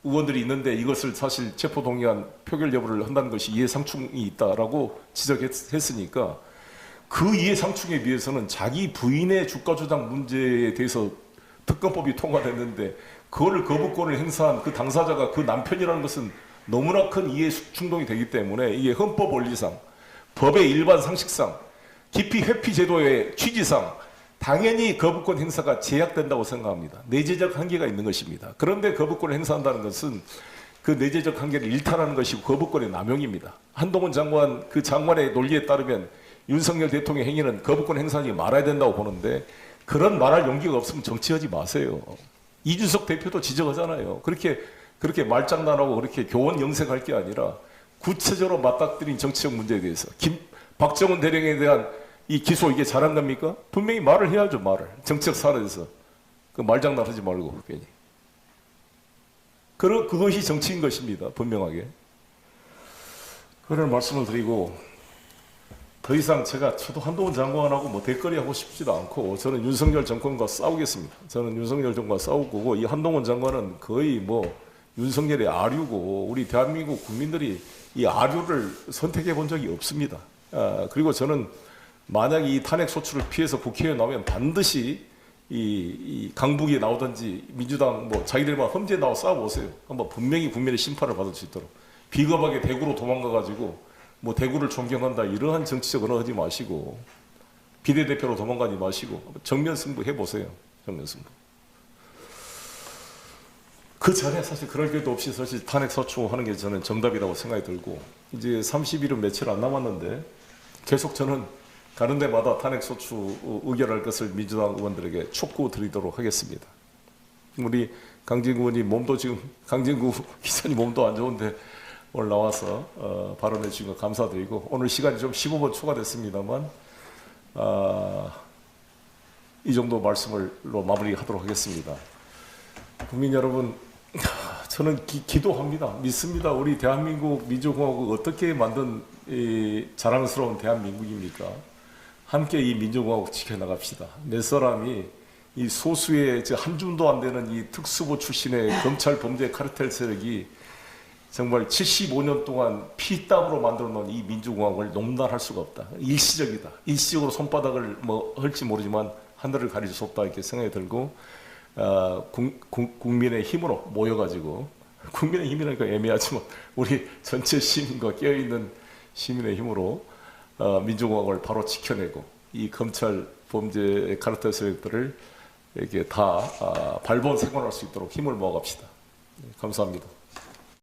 의원들이 있는데 이것을 사실 체포동의안 표결 여부를 한다는 것이 이해상충이 있다라고 지적했으니까 그 이해상충에 비해서는 자기 부인의 주가조작 문제에 대해서 특검법이 통과됐는데 그거를 거부권을 행사한 그 당사자가 그 남편이라는 것은 너무나 큰 이해 충동이 되기 때문에 이게 헌법 원리상, 법의 일반 상식상, 기피 회피 제도의 취지상 당연히 거부권 행사가 제약된다고 생각합니다. 내재적 한계가 있는 것입니다. 그런데 거부권을 행사한다는 것은 그 내재적 한계를 일탈하는 것이고 거부권의 남용입니다. 한동훈 장관 그 장관의 논리에 따르면 윤석열 대통령 행위는 거부권 행사하지 말아야 된다고 보는데 그런 말할 용기가 없으면 정치하지 마세요. 이준석 대표도 지적하잖아요. 그렇게 말장난하고 그렇게 교원 영색할 게 아니라 구체적으로 맞닥뜨린 정치적 문제에 대해서 박정훈 대령에 대한 이 기소 이게 잘한 겁니까? 분명히 말을 해야죠, 말을. 정책 사안에서. 그 말장난 하지 말고, 괜히. 그것이 정치인 것입니다, 분명하게. 그런 말씀을 드리고, 더 이상 저도 한동훈 장관하고 뭐 대거리 하고 싶지도 않고, 저는 윤석열 정권과 싸우겠습니다. 저는 윤석열 정권과 싸울 거고, 이 한동훈 장관은 거의 뭐, 윤석열의 아류고, 우리 대한민국 국민들이 이 아류를 선택해 본 적이 없습니다. 그리고 저는 만약 이 탄핵 소추를 피해서 국회에 나오면 반드시 이 강북에 나오든지 민주당 뭐 자기들만 험지에 나와 싸워보세요. 한번 분명히 국민의 심판을 받을 수 있도록. 비겁하게 대구로 도망가가지고 뭐 대구를 존경한다 이러한 정치적 언어 하지 마시고 비례대표로 도망가지 마시고 정면 승부 해보세요. 정면 승부. 그 전에 사실 그럴 일도 없이 사실 탄핵 소추하는 게 저는 정답이라고 생각이 들고 이제 30일은 며칠 안 남았는데 계속 저는 가는 데마다 탄핵 소추 의결할 것을 민주당 의원들에게 촉구드리도록 하겠습니다. 우리 강진구 의원님 몸도 지금 강진구 기자님 몸도 안 좋은데 오늘 나와서 발언해 주신 거 감사드리고 오늘 시간이 좀 15분 초과됐습니다만 이 정도 말씀으로 마무리하도록 하겠습니다. 국민 여러분, 저는 기도합니다. 믿습니다. 우리 대한민국 민주공화국 어떻게 만든 이 자랑스러운 대한민국입니까? 함께 이 민주공화국 지켜나갑시다. 몇 사람이 이 소수의 한 줌도 안 되는 이 특수부 출신의 검찰 범죄 카르텔 세력이 정말 75년 동안 피땀으로 만들어 놓은 이 민주공화국을 넘나할 수가 없다. 일시적이다. 일시적으로 손바닥을 뭐 할지 모르지만 하늘을 가릴 수 없다 이렇게 생각이 들고 국민의 힘으로 모여가지고 국민의 힘이라니까 애매하지만 우리 전체 시민과 깨어있는 시민의 힘으로 민주공화국을 바로 지켜내고 이 검찰 범죄 카르텔 세력들을 이렇게 다 발본 생활할 수 있도록 힘을 모아갑시다. 감사합니다.